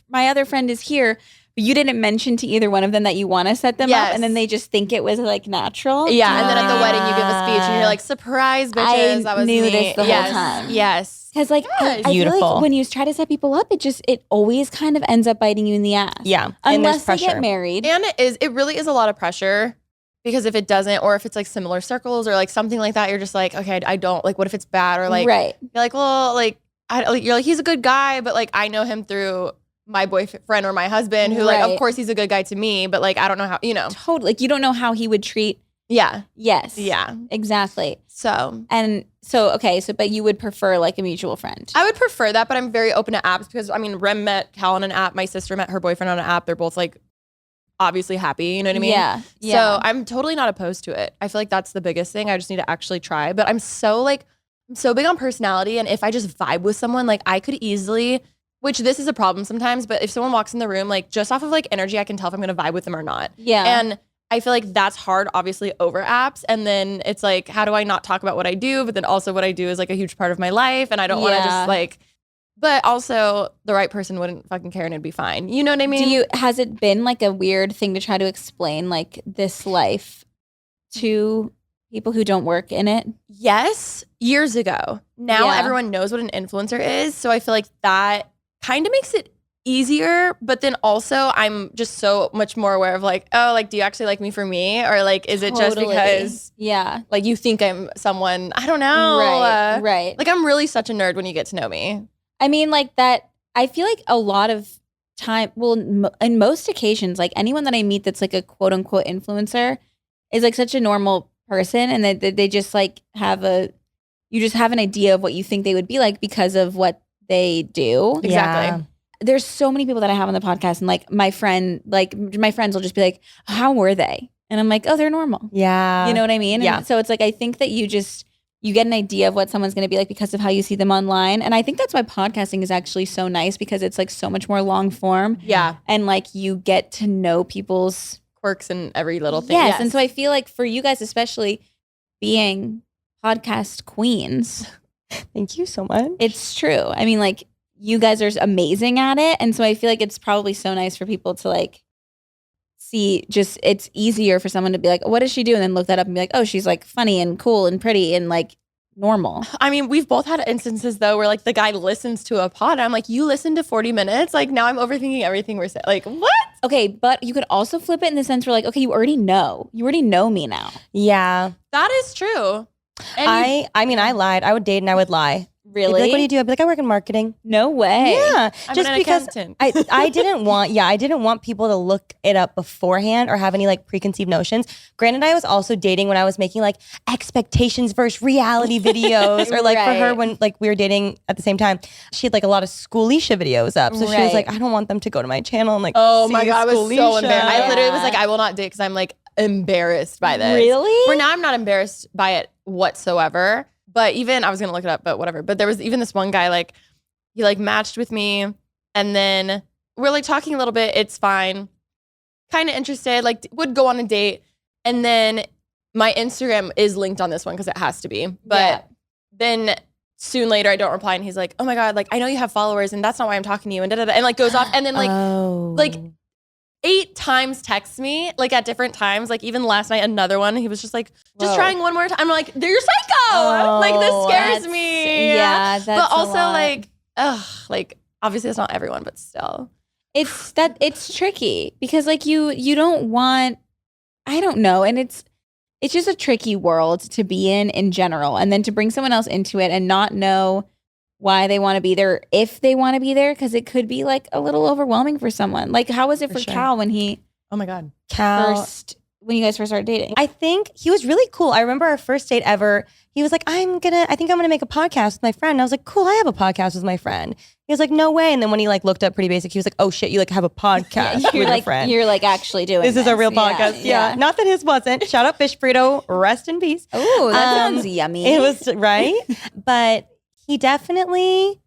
[SPEAKER 1] my other friend is here. But you didn't mention to either one of them that you want to set them up, and then they just think it was like natural.
[SPEAKER 3] Yeah, and then at the wedding you give a speech and you're like, surprise, bitches, that was
[SPEAKER 1] knew
[SPEAKER 3] me.
[SPEAKER 1] this the whole time.
[SPEAKER 3] Yes.
[SPEAKER 1] Because like I feel like when you try to set people up, it always kind of ends up biting you in the ass.
[SPEAKER 2] Yeah,
[SPEAKER 1] unless they get married.
[SPEAKER 3] And it really is a lot of pressure because if it doesn't, or if it's like similar circles or like something like that, you're just like, okay, I don't like. What if it's bad? Or like,
[SPEAKER 1] right? You're
[SPEAKER 3] like, well, like you're like he's a good guy, but like I know him through my boyfriend or my husband who like of course he's a good guy to me, but like I don't know how,
[SPEAKER 1] totally, like you don't know how he would treat. Yes, exactly. But you would prefer like a mutual friend.
[SPEAKER 3] I would prefer that, but I'm very open to apps because I mean Rem met Cal on an app, my sister met her boyfriend on an app. They're both like obviously happy, you know what I mean?
[SPEAKER 1] Yeah.
[SPEAKER 3] So I'm totally not opposed to it. I feel like that's the biggest thing. I just need to actually try. But I'm so big on personality, and if I just vibe with someone, like I could easily, which this is a problem sometimes, but if someone walks in the room, like just off of like energy, I can tell if I'm gonna vibe with them or not.
[SPEAKER 1] Yeah.
[SPEAKER 3] And I feel like that's hard, obviously, over apps. And then it's like, how do I not talk about what I do? But then also what I do is like a huge part of my life. And I don't want to just like, but also the right person wouldn't fucking care and it'd be fine. You know what I mean?
[SPEAKER 1] Has it been like a weird thing to try to explain like this life to people who don't work in it?
[SPEAKER 3] Yes, years ago. Now everyone knows what an influencer is. So I feel like that kind of makes it easier, but then also I'm just so much more aware of like, oh, like, do you actually like me for me? Or like, is it just because like you think I'm someone, I don't know.
[SPEAKER 1] Right.
[SPEAKER 3] Like I'm really such a nerd when you get to know me.
[SPEAKER 1] I mean, like that, I feel like a lot of time, well, in most occasions, like anyone that I meet that's like a quote unquote influencer is like such a normal person, and they just like you just have an idea of what you think they would be like because of what they do.
[SPEAKER 3] Exactly.
[SPEAKER 2] Yeah.
[SPEAKER 1] There's so many people that I have on the podcast, and like my friends will just be like, how were they? And I'm like, oh, they're normal.
[SPEAKER 2] Yeah.
[SPEAKER 1] You know what I mean?
[SPEAKER 2] Yeah.
[SPEAKER 1] And so it's like, I think that you get an idea of what someone's going to be like because of how you see them online. And I think that's why podcasting is actually so nice, because it's like so much more long form.
[SPEAKER 3] Yeah.
[SPEAKER 1] And like you get to know people's
[SPEAKER 3] quirks and every little thing.
[SPEAKER 1] Yes. And so I feel like for you guys, especially being podcast queens.
[SPEAKER 2] Thank you so much.
[SPEAKER 1] It's true. I mean, like, you guys are amazing at it. And so I feel like it's probably so nice for people to like see, just it's easier for someone to be like, what does she do? And then look that up and be like, oh, she's like funny and cool and pretty and like normal.
[SPEAKER 3] I mean, we've both had instances though where like the guy listens to a pod and I'm like, you listened to 40 minutes? Like now I'm overthinking everything we're saying. Like what?
[SPEAKER 1] Okay, but you could also flip it in the sense where like, okay, you already know me now.
[SPEAKER 2] Yeah.
[SPEAKER 3] That is true. And
[SPEAKER 2] I mean, I lied. I would date and I would lie. They'd be
[SPEAKER 1] Really?
[SPEAKER 2] like, what do you do? I'd be like, I work in marketing.
[SPEAKER 1] No way.
[SPEAKER 2] Yeah.
[SPEAKER 3] I'm
[SPEAKER 2] Just
[SPEAKER 3] an
[SPEAKER 2] because
[SPEAKER 3] accountant.
[SPEAKER 2] I didn't want people to look it up beforehand or have any like preconceived notions. Granted, I was also dating when I was making like expectations versus reality videos, or like for her
[SPEAKER 1] Right.
[SPEAKER 2] when like we were dating at the same time, she had like a lot of Schoolisha videos up. So she was
[SPEAKER 1] Right.
[SPEAKER 2] like, I don't want them to go to my channel and like,
[SPEAKER 3] oh
[SPEAKER 2] see
[SPEAKER 3] my God, I was so
[SPEAKER 2] Schoolisha.
[SPEAKER 3] embarrassed. I literally was
[SPEAKER 1] Yeah.
[SPEAKER 3] like, I will not date because I'm like embarrassed by this.
[SPEAKER 1] Really?
[SPEAKER 3] Where now I'm not embarrassed by it whatsoever. But even I was gonna look it up, but whatever. But there was even this one guy, like he like matched with me, and then we're like talking a little bit. It's fine, kind of interested. Like would go on a date, and then my Instagram is linked on this one because it has to be. But
[SPEAKER 1] Yeah.
[SPEAKER 3] then soon later, I don't reply, and he's like, "Oh my God, like I know you have followers, and that's not why I'm talking to you," and da da da, and like goes off, and then like like 8 times texts me like at different times. Like even last night, another one. He was just like, just
[SPEAKER 1] Whoa.
[SPEAKER 3] trying one more time. I'm like, you're psycho. Like this scares
[SPEAKER 1] That's-
[SPEAKER 3] me.
[SPEAKER 1] Yeah, that's
[SPEAKER 3] but also
[SPEAKER 1] a lot.
[SPEAKER 3] like, like obviously it's not everyone, but still.
[SPEAKER 1] it's tricky because like you don't want, I don't know, and it's just a tricky world to be in general, and then to bring someone else into it and not know why they want to be there, if they want to be there, because it could be like a little overwhelming for someone. Like how was it for
[SPEAKER 2] sure.
[SPEAKER 1] Cal when he
[SPEAKER 3] Oh my God.
[SPEAKER 2] Cal.
[SPEAKER 1] when you guys first started dating?
[SPEAKER 2] I think he was really cool. I remember our first date ever. He was like, I think I'm gonna make a podcast with my friend. And I was like, cool, I have a podcast with my friend. He was like, no way. And then when he like looked up Pretty Basic, he was like, oh shit, you like have a podcast with
[SPEAKER 1] you're
[SPEAKER 2] your
[SPEAKER 1] like
[SPEAKER 2] friend.
[SPEAKER 1] you're like actually doing
[SPEAKER 2] This is a real podcast. Yeah. Not that his wasn't. Shout out Fish Burrito. Rest in peace.
[SPEAKER 1] Oh, that
[SPEAKER 2] Um,
[SPEAKER 1] sounds yummy.
[SPEAKER 2] It was right. But he definitely,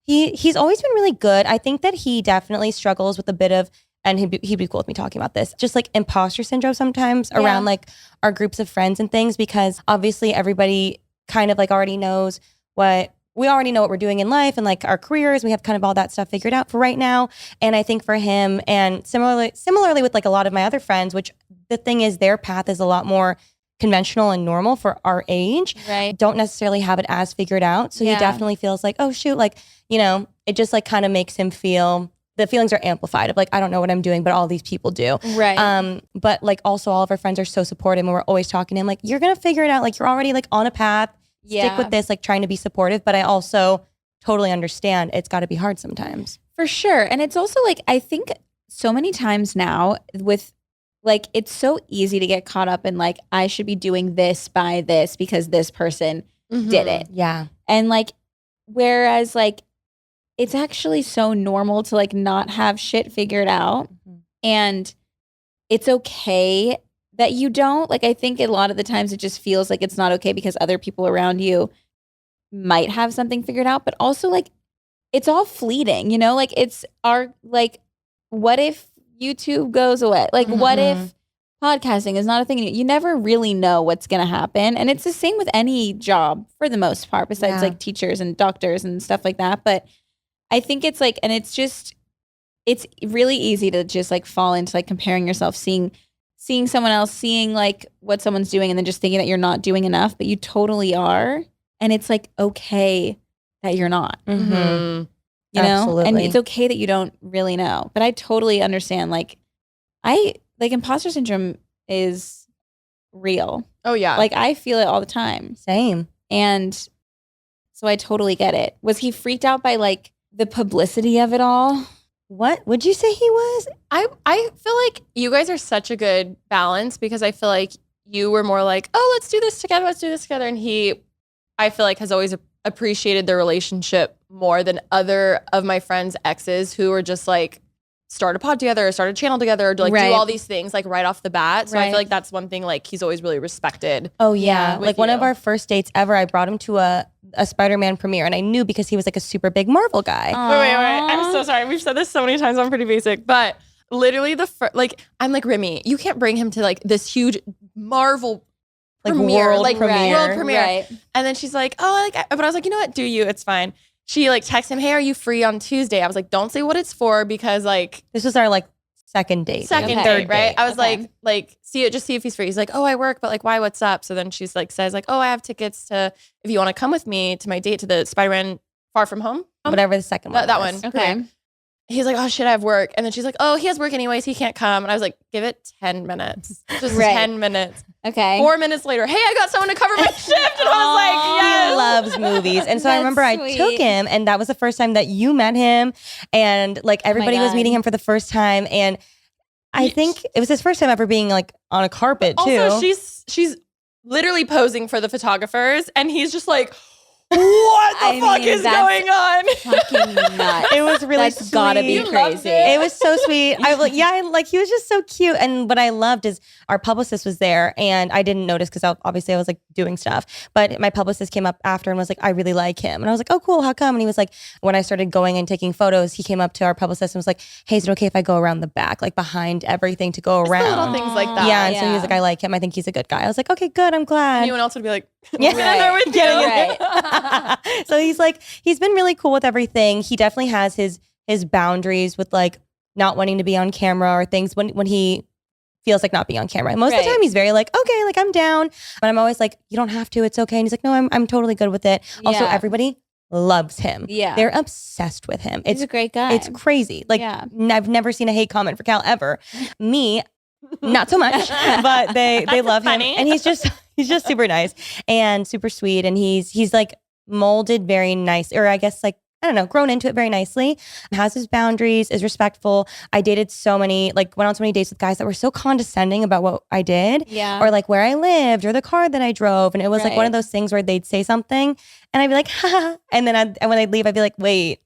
[SPEAKER 2] he's always been really good. I think that he definitely struggles with a bit of, and he'd be cool with me talking about this, just like imposter syndrome sometimes around like our groups of friends and things, because obviously everybody kind of like already knows what we're doing in life and like our careers. We have kind of all that stuff figured out for right now. And I think for him, and similarly with like a lot of my other friends, which the thing is their path is a lot more conventional and normal for our age,
[SPEAKER 1] right.
[SPEAKER 2] don't necessarily have it as figured out. So he
[SPEAKER 1] Yeah.
[SPEAKER 2] definitely feels like, oh shoot, like, you know, it just like kind of makes him feel, the feelings are amplified of like, I don't know what I'm doing, but all these people do.
[SPEAKER 1] Right.
[SPEAKER 2] But like also all of our friends are so supportive and we're always talking to him like, you're going to figure it out. Like you're already like on a path, stick with this, like trying to be supportive. But I also totally understand it's got to be hard sometimes.
[SPEAKER 1] For sure. And it's also like, I think so many times now with like, it's so easy to get caught up in like, I should be doing this by this because this person did it.
[SPEAKER 2] Yeah.
[SPEAKER 1] And like, whereas like, it's actually so normal to like not have shit figured out. And it's okay that you don't. Like, I think a lot of the times it just feels like it's not okay because other people around you might have something figured out. But also like, it's all fleeting, you know? Like it's like, what if YouTube goes away? Like what if podcasting is not a thing? You never really know what's going to happen. And it's the same with any job for the most part, besides like teachers and doctors and stuff like that. But I think it's like, and it's really easy to just like fall into like comparing yourself, seeing someone else, seeing like what someone's doing and then just thinking that you're not doing enough, but you totally are. And it's like, okay that you're not, you know,
[SPEAKER 2] Absolutely.
[SPEAKER 1] and it's okay that you don't really know, but I totally understand. Like imposter syndrome is real.
[SPEAKER 3] Oh yeah.
[SPEAKER 1] Like I feel it all the time.
[SPEAKER 2] Same.
[SPEAKER 1] And so I totally get it. Was he freaked out by like the publicity of it all?
[SPEAKER 2] What would you say he was?
[SPEAKER 3] I feel like you guys are such a good balance because I feel like you were more like, oh, let's do this together. And he, I feel like, has always appreciated the relationship more than other of my friends' exes who were just like, start a pod together or start a channel together or like do all these things like right off the bat. So I feel like that's one thing like he's always really respected.
[SPEAKER 2] Oh yeah.
[SPEAKER 3] with
[SPEAKER 2] Like one of
[SPEAKER 3] you.
[SPEAKER 2] our first dates ever, I brought him to a Spider-Man premiere and I knew because he was like a super big Marvel guy.
[SPEAKER 3] Wait. I'm so sorry. We've said this so many times on Pretty Basic, but literally I'm like, Remi, you can't bring him to like this huge Marvel
[SPEAKER 2] Like
[SPEAKER 3] premiere,
[SPEAKER 2] world
[SPEAKER 3] like
[SPEAKER 2] premiere.
[SPEAKER 3] world premiere.
[SPEAKER 1] Right.
[SPEAKER 3] And then she's like, oh, but I was like, you know what? Do you? It's fine. She like texts him, hey, are you free on Tuesday? I was like, don't say what it's for because like,
[SPEAKER 2] This was our like second date.
[SPEAKER 3] Second
[SPEAKER 1] Okay.
[SPEAKER 3] date, right?
[SPEAKER 2] date.
[SPEAKER 3] I was
[SPEAKER 1] Okay.
[SPEAKER 3] like, just see if he's free. He's like, oh, I work, but like, why? What's up? So then she's like, says like, oh, I have tickets to, if you want to come with me to my date to the Spider-Man Far From Home.
[SPEAKER 2] Whatever the second one
[SPEAKER 3] That
[SPEAKER 2] was.
[SPEAKER 3] one.
[SPEAKER 1] Okay.
[SPEAKER 3] He's like, oh shit, I have work. And then she's like, oh, he has work anyways. He can't come. And I was like, give it 10 minutes. Just
[SPEAKER 1] Right.
[SPEAKER 3] 10 minutes.
[SPEAKER 1] Okay.
[SPEAKER 3] 4 minutes later, hey, I got someone to cover my shift. And I was like, yes.
[SPEAKER 2] He loves movies. And so I
[SPEAKER 1] That's
[SPEAKER 2] remember I
[SPEAKER 1] sweet.
[SPEAKER 2] took him, and that was the first time that you met him. And like everybody was
[SPEAKER 1] God.
[SPEAKER 2] meeting him for the first time. And I think it was his first time ever being like on a carpet too.
[SPEAKER 3] Also, she's literally posing for the photographers. And he's just like, what the
[SPEAKER 1] I
[SPEAKER 3] fuck
[SPEAKER 1] mean,
[SPEAKER 3] is
[SPEAKER 1] that's
[SPEAKER 3] going on?
[SPEAKER 1] Fucking nuts.
[SPEAKER 2] It was really
[SPEAKER 1] That's gotta be
[SPEAKER 2] sweet.
[SPEAKER 3] You loved
[SPEAKER 1] crazy.
[SPEAKER 2] It was so sweet. I like, yeah, like he was just so cute. And what I loved is our publicist was there, and I didn't notice because obviously I was like doing stuff. But my publicist came up after and was like, I really like him. And I was like, oh, cool. How come? And he was like, when I started going and taking photos, he came up to our publicist and was like, hey, is it okay if I go around the back, like behind everything to go
[SPEAKER 3] Just the little
[SPEAKER 2] around?
[SPEAKER 3] things like that.
[SPEAKER 2] Yeah. And so he was like, I like him. I think he's a good guy. I was like, okay, good. I'm glad.
[SPEAKER 3] Anyone else would be like,
[SPEAKER 2] Yeah.
[SPEAKER 3] I'm in there with you.
[SPEAKER 1] Right.
[SPEAKER 2] So he's been really cool with everything. He definitely has his boundaries with like not wanting to be on camera or things when he feels like not being on camera. Most of the
[SPEAKER 1] Right.
[SPEAKER 2] time he's very like, okay, like I'm down. But I'm always like, you don't have to. It's okay. And he's like, no, I'm totally good with it. Also,
[SPEAKER 1] Yeah.
[SPEAKER 2] everybody loves him.
[SPEAKER 1] Yeah.
[SPEAKER 2] They're obsessed with him.
[SPEAKER 1] He's a great guy.
[SPEAKER 2] It's crazy. Like
[SPEAKER 1] Yeah.
[SPEAKER 2] I've never seen a hate comment for Cal ever. Me, not so much, but they love him.
[SPEAKER 3] funny.
[SPEAKER 2] And he's just super nice and super sweet. And he's like molded very nice, or I guess like, I don't know, grown into it very nicely, has his boundaries, is respectful. I dated went on so many dates with guys that were so condescending about what I did
[SPEAKER 1] Yeah.
[SPEAKER 2] or like where I lived or the car that I drove. And it was like one
[SPEAKER 1] Right.
[SPEAKER 2] of those things where they'd say something and I'd be like, ha. And then and when I'd leave, I'd be like, wait,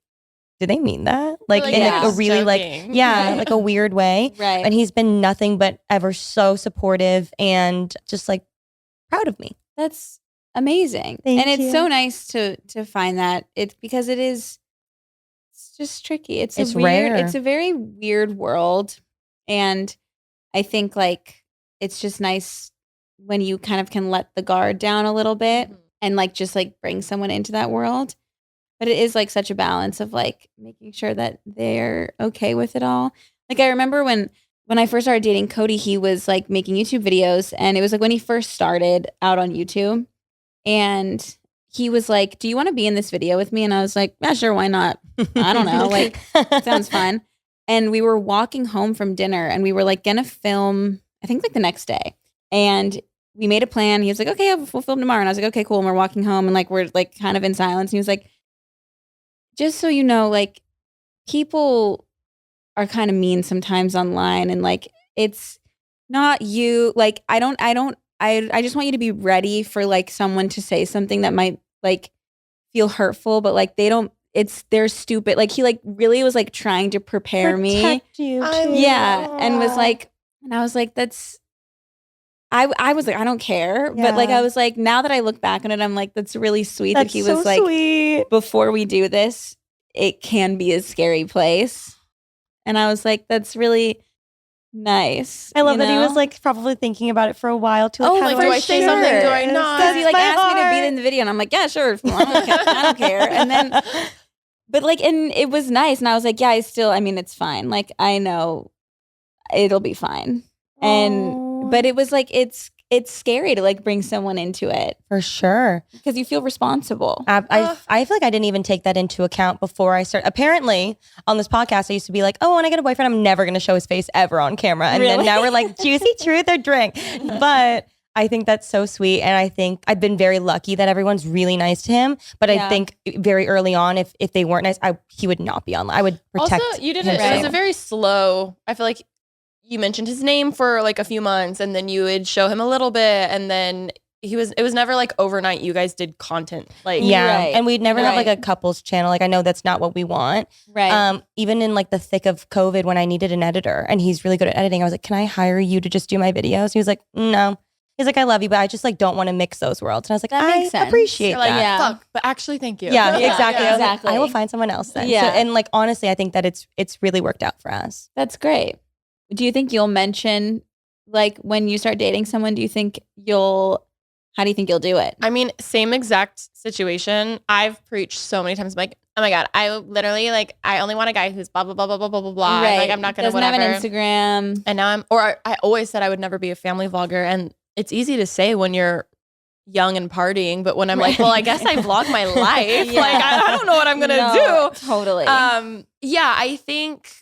[SPEAKER 2] did they mean that? Like
[SPEAKER 3] Like,
[SPEAKER 2] in
[SPEAKER 1] yeah.
[SPEAKER 2] a really like,
[SPEAKER 3] joking.
[SPEAKER 2] yeah, like a weird way.
[SPEAKER 1] Right.
[SPEAKER 2] And he's been nothing but ever so supportive and just like proud of me.
[SPEAKER 1] That's amazing.
[SPEAKER 2] Thank
[SPEAKER 1] and it's
[SPEAKER 2] you.
[SPEAKER 1] so nice to find that. It's because it's just tricky. It's
[SPEAKER 2] It's
[SPEAKER 1] weird,
[SPEAKER 2] rare.
[SPEAKER 1] it's a very weird world. And I think like it's just nice when you kind of can let the guard down a little bit and like just like bring someone into that world. But it is like such a balance of like making sure that they're okay with it all. Like I remember when I first started dating Cody, he was like making YouTube videos, and it was like when he first started out on YouTube, and he was like, do you want to be in this video with me? And I was like, yeah, sure. Why not? I don't know. Like, sounds fun. And we were walking home from dinner and we were like going to film, I think like the next day. And we made a plan. He was like, okay, we'll film tomorrow. And I was like, okay, cool. And we're walking home and like, we're like kind of in silence. And he was like, just so you know, like people are kind of mean sometimes online, and like, it's not you. Like, I just want you to be ready for like someone to say something that might like feel hurtful, but like they're stupid. Like he like really was like trying to prepare me.
[SPEAKER 2] Protect you too.
[SPEAKER 1] Yeah. And was like, and I was like, I was like, I don't care. But like,
[SPEAKER 2] Yeah.
[SPEAKER 1] I was like, now that I look back on it, I'm like, that's really sweet
[SPEAKER 2] That's
[SPEAKER 1] that he
[SPEAKER 2] so
[SPEAKER 1] was like,
[SPEAKER 2] sweet.
[SPEAKER 1] before we do this, it can be a scary place. And I was like, that's really nice.
[SPEAKER 2] I love
[SPEAKER 1] you
[SPEAKER 2] that he was
[SPEAKER 1] know?
[SPEAKER 2] like probably thinking about it for a while too. Like,
[SPEAKER 1] Oh,
[SPEAKER 2] how
[SPEAKER 1] like,
[SPEAKER 2] do
[SPEAKER 1] do
[SPEAKER 2] I
[SPEAKER 1] I say
[SPEAKER 2] say
[SPEAKER 1] something?
[SPEAKER 3] Do I not?
[SPEAKER 1] Because he like
[SPEAKER 2] My
[SPEAKER 1] asked me to be
[SPEAKER 2] heart.
[SPEAKER 1] in the video, and I'm like, yeah, sure. I don't care. And then, but like, and it was nice. And I was like, yeah, I mean, it's fine. Like, I know it'll be fine. And, but it was like, it's scary to like bring someone into it
[SPEAKER 2] For sure.
[SPEAKER 1] because you feel responsible.
[SPEAKER 2] I feel like I didn't even take that into account before I started. Apparently, on this podcast, I used to be like, oh, when I get a boyfriend, I'm never going to show his face ever on camera. And then
[SPEAKER 1] Really?
[SPEAKER 2] now we're like, juicy truth or drink. But I think that's so sweet. And I think I've been very lucky that everyone's really nice to him. But I
[SPEAKER 1] Yeah.
[SPEAKER 2] think very early on, if they weren't nice, he would not be online. I would protect
[SPEAKER 3] Also, you did
[SPEAKER 2] him
[SPEAKER 3] it. It was
[SPEAKER 2] so.
[SPEAKER 3] a very slow. I feel like you mentioned his name for like a few months, and then you would show him a little bit, and then it was never like overnight. You guys did content, like
[SPEAKER 2] Yeah.
[SPEAKER 1] Right.
[SPEAKER 2] And we'd never have like
[SPEAKER 1] Right.
[SPEAKER 2] a couples channel. Like I know that's not what we want.
[SPEAKER 1] Right.
[SPEAKER 2] Even in like the thick of COVID when I needed an editor and he's really good at editing, I was like, can I hire you to just do my videos? He was like, no. He's like, I love you, but I just like don't want to mix those worlds. And I was like,
[SPEAKER 1] That makes
[SPEAKER 2] I
[SPEAKER 1] sense.
[SPEAKER 2] appreciate
[SPEAKER 3] you're like,
[SPEAKER 2] that.
[SPEAKER 1] Yeah.
[SPEAKER 3] fuck, but actually, thank you.
[SPEAKER 2] Yeah,
[SPEAKER 1] Yeah,
[SPEAKER 2] exactly. I was like,
[SPEAKER 1] exactly.
[SPEAKER 2] I will find someone else then. So-
[SPEAKER 1] Yeah.
[SPEAKER 2] and like honestly, I think that it's really worked out for us.
[SPEAKER 1] That's great. Do you think you'll mention, like, when you start dating someone, how do you think you'll do it?
[SPEAKER 3] I mean, same exact situation. I've preached so many times, like, oh my God, I literally like, I only want a guy who's blah, blah, blah, blah, blah, blah, blah, blah.
[SPEAKER 1] Right.
[SPEAKER 3] Like, I'm not going to
[SPEAKER 1] Doesn't
[SPEAKER 3] whatever.
[SPEAKER 1] have an Instagram.
[SPEAKER 3] And now I always said I would never be a family vlogger. And it's easy to say when you're young and partying, but when I'm like, well, I guess I vlog my life.
[SPEAKER 1] Yeah.
[SPEAKER 3] Like, I don't know what I'm going to do.
[SPEAKER 1] Totally.
[SPEAKER 3] Yeah, I think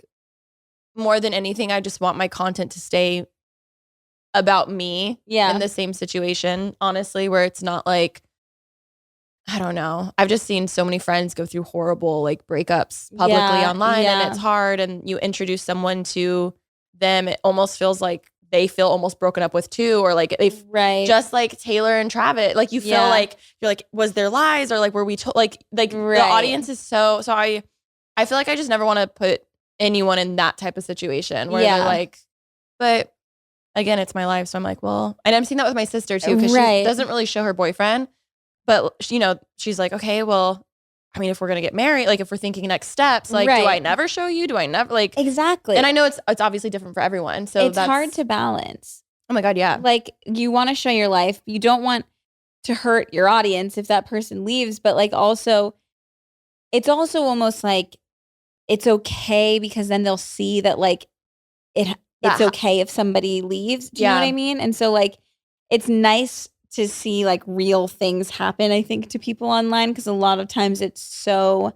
[SPEAKER 3] more than anything, I just want my content to stay about me in the same situation, honestly, where it's not like, I don't know. I've just seen so many friends go through horrible like breakups publicly online and it's hard, and you introduce someone to them, it almost feels like they feel almost broken up with too, or like they just like Taylor and Travis, like you feel like you're like, was there lies, or like were we told like the audience is so I feel like I just never want to put anyone in that type of situation where they're like, but again, it's my life. So I'm like, well, and I'm seeing that with my sister too, because she doesn't really show her boyfriend, but you know, she's like, okay, well, I mean, if we're going to get married, like if we're thinking next steps, like, do I never show you? Do I never like,
[SPEAKER 1] exactly.
[SPEAKER 3] And I know it's obviously different for everyone. So
[SPEAKER 1] it's hard to balance.
[SPEAKER 3] Oh my God. Yeah.
[SPEAKER 1] Like you want to show your life. You don't want to hurt your audience if that person leaves, but like also, it's also almost like it's okay because then they'll see that like it's okay if somebody leaves. Do you know what I mean? And so like, it's nice to see like real things happen, I think, to people online, because a lot of times it's so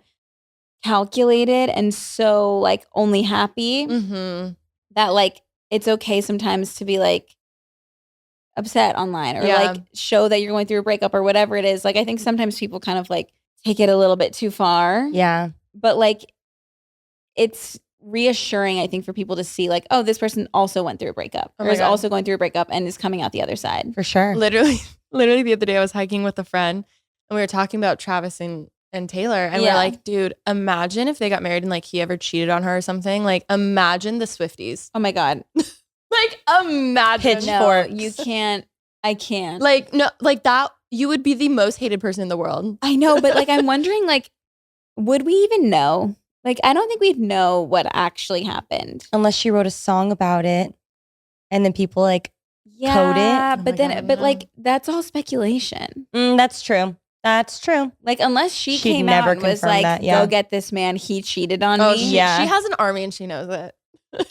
[SPEAKER 1] calculated and so like only happy that like it's okay sometimes to be like upset online or like show that you're going through a breakup or whatever it is. Like I think sometimes people kind of like take it a little bit too far.
[SPEAKER 2] Yeah.
[SPEAKER 1] But like it's reassuring, I think, for people to see like, oh, this person also went through a breakup or is also going through a breakup and is coming out the other side.
[SPEAKER 2] For sure.
[SPEAKER 3] Literally the other day I was hiking with a friend and we were talking about Travis and Taylor, and we're like, dude, imagine if they got married and like he ever cheated on her or something. Like imagine the Swifties.
[SPEAKER 1] Oh my God.
[SPEAKER 3] Like imagine.
[SPEAKER 1] No, you can't. I can't.
[SPEAKER 3] Like no, like that, you would be the most hated person in the world.
[SPEAKER 1] I know, but like I'm wondering, like, would we even know? Like, I don't think we'd know what actually happened.
[SPEAKER 2] Unless she wrote a song about it and then people like code it.
[SPEAKER 1] But then, but like, that's all speculation.
[SPEAKER 2] That's true. That's true.
[SPEAKER 1] Like, unless she came out and was like, go get this man, he cheated on me.
[SPEAKER 3] She has an army and she knows it.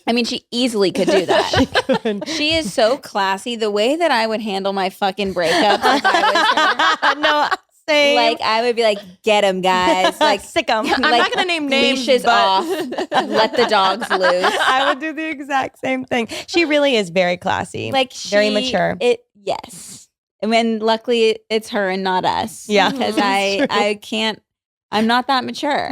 [SPEAKER 1] I mean, she easily could do that.
[SPEAKER 2] She could.
[SPEAKER 1] She is so classy. The way that I would handle my fucking breakup if I was her.
[SPEAKER 2] No, same.
[SPEAKER 1] Like, I would be like, get him, guys. Like,
[SPEAKER 2] sick them.
[SPEAKER 3] I'm not going to name names.
[SPEAKER 1] Leashes off. Let the dogs loose.
[SPEAKER 2] I would do the exact same thing. She really is very classy.
[SPEAKER 1] Like,
[SPEAKER 2] very mature.
[SPEAKER 1] Yes. And when luckily it's her and not us.
[SPEAKER 2] Yeah.
[SPEAKER 1] Because I can't, I'm not that mature.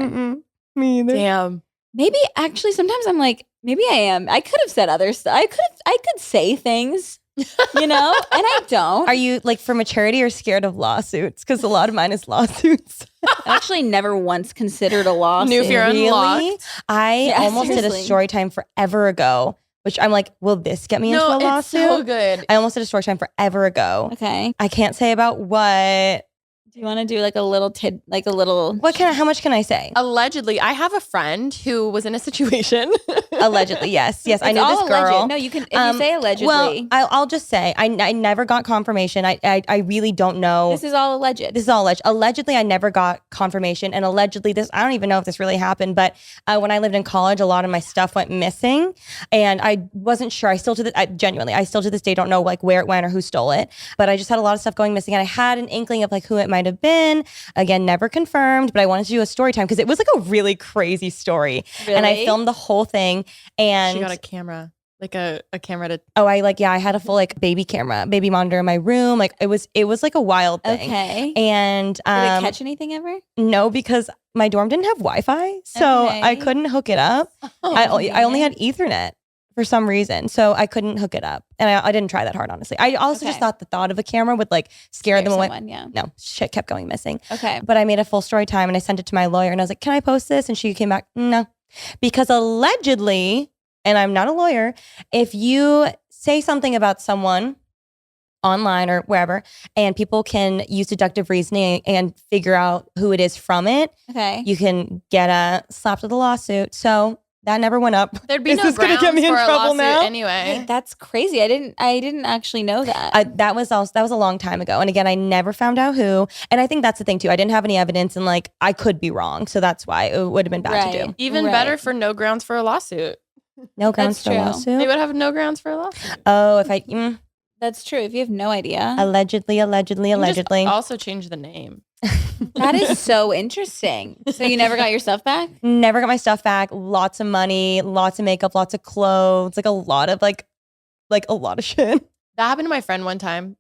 [SPEAKER 2] Me either.
[SPEAKER 3] Damn.
[SPEAKER 1] Maybe actually sometimes I'm like, maybe I am. I could have said other stuff. I could say things, you know, and I don't.
[SPEAKER 2] Are you like for maturity or scared of lawsuits? Because a lot of mine is lawsuits.
[SPEAKER 1] I actually never once considered a lawsuit.
[SPEAKER 3] Knew if you're unlocked.
[SPEAKER 2] I almost did a story time forever ago, which I'm like, will this get me into a lawsuit?
[SPEAKER 3] It's so good.
[SPEAKER 2] I almost did a story time forever ago.
[SPEAKER 1] Okay.
[SPEAKER 2] I can't say about what.
[SPEAKER 1] Do you want to do like a little
[SPEAKER 2] how much can I say?
[SPEAKER 3] Allegedly, I have a friend who was in a situation.
[SPEAKER 2] Allegedly, yes. I knew this girl.
[SPEAKER 1] Alleged. No, you can. If you say allegedly,
[SPEAKER 2] well, I'll just say I never got confirmation. I really don't know.
[SPEAKER 1] This is all alleged.
[SPEAKER 2] This is all alleged. Allegedly, I never got confirmation, and allegedly, I don't even know if this really happened. But when I lived in college, a lot of my stuff went missing, and I wasn't sure. I still to this day don't know like where it went or who stole it. But I just had a lot of stuff going missing, and I had an inkling of like who it might have been. Again, never confirmed, but I wanted to do a story time because it was like a really crazy story.
[SPEAKER 1] Really?
[SPEAKER 2] And I filmed the whole thing. And
[SPEAKER 3] she got a camera, like a camera to.
[SPEAKER 2] Oh, I had a full like baby monitor in my room. Like it was like a wild thing.
[SPEAKER 1] Okay.
[SPEAKER 2] And
[SPEAKER 1] did it catch anything ever?
[SPEAKER 2] No, because my dorm didn't have Wi-Fi, so I couldn't hook it up. I only had Ethernet for some reason, so I couldn't hook it up, and I didn't try that hard, honestly. I also just thought the thought of a camera would like scare them away. No, shit kept going missing.
[SPEAKER 1] Okay,
[SPEAKER 2] but I made a full story time and I sent it to my lawyer, and I was like, "Can I post this?" And she came back, "No," because allegedly, and I'm not a lawyer, if you say something about someone online or wherever, and people can use deductive reasoning and figure out who it is from it,
[SPEAKER 1] okay,
[SPEAKER 2] you can get slapped with a lawsuit. So that never went up.
[SPEAKER 3] There'd be
[SPEAKER 2] Is
[SPEAKER 3] no
[SPEAKER 2] this gonna
[SPEAKER 3] grounds
[SPEAKER 2] get me in
[SPEAKER 3] for a
[SPEAKER 2] trouble
[SPEAKER 3] lawsuit
[SPEAKER 2] now?
[SPEAKER 3] anyway.
[SPEAKER 1] Wait, that's crazy. I didn't actually know that.
[SPEAKER 2] That was a long time ago. And again, I never found out who. And I think that's the thing too. I didn't have any evidence and like I could be wrong. So that's why it would have been bad to do.
[SPEAKER 3] Even
[SPEAKER 1] Right.
[SPEAKER 3] better for no grounds for a lawsuit.
[SPEAKER 2] No grounds
[SPEAKER 1] That's
[SPEAKER 2] for a
[SPEAKER 1] true.
[SPEAKER 2] lawsuit.
[SPEAKER 3] They would have no grounds for a lawsuit.
[SPEAKER 2] Oh, if I
[SPEAKER 1] That's true. If you have no idea.
[SPEAKER 2] allegedly.
[SPEAKER 3] You can just also change the name.
[SPEAKER 1] That is so interesting. So you never got your stuff back?
[SPEAKER 2] Never got my stuff back. Lots of money, lots of makeup, lots of clothes, like a lot of a lot of shit.
[SPEAKER 3] That happened to my friend one time.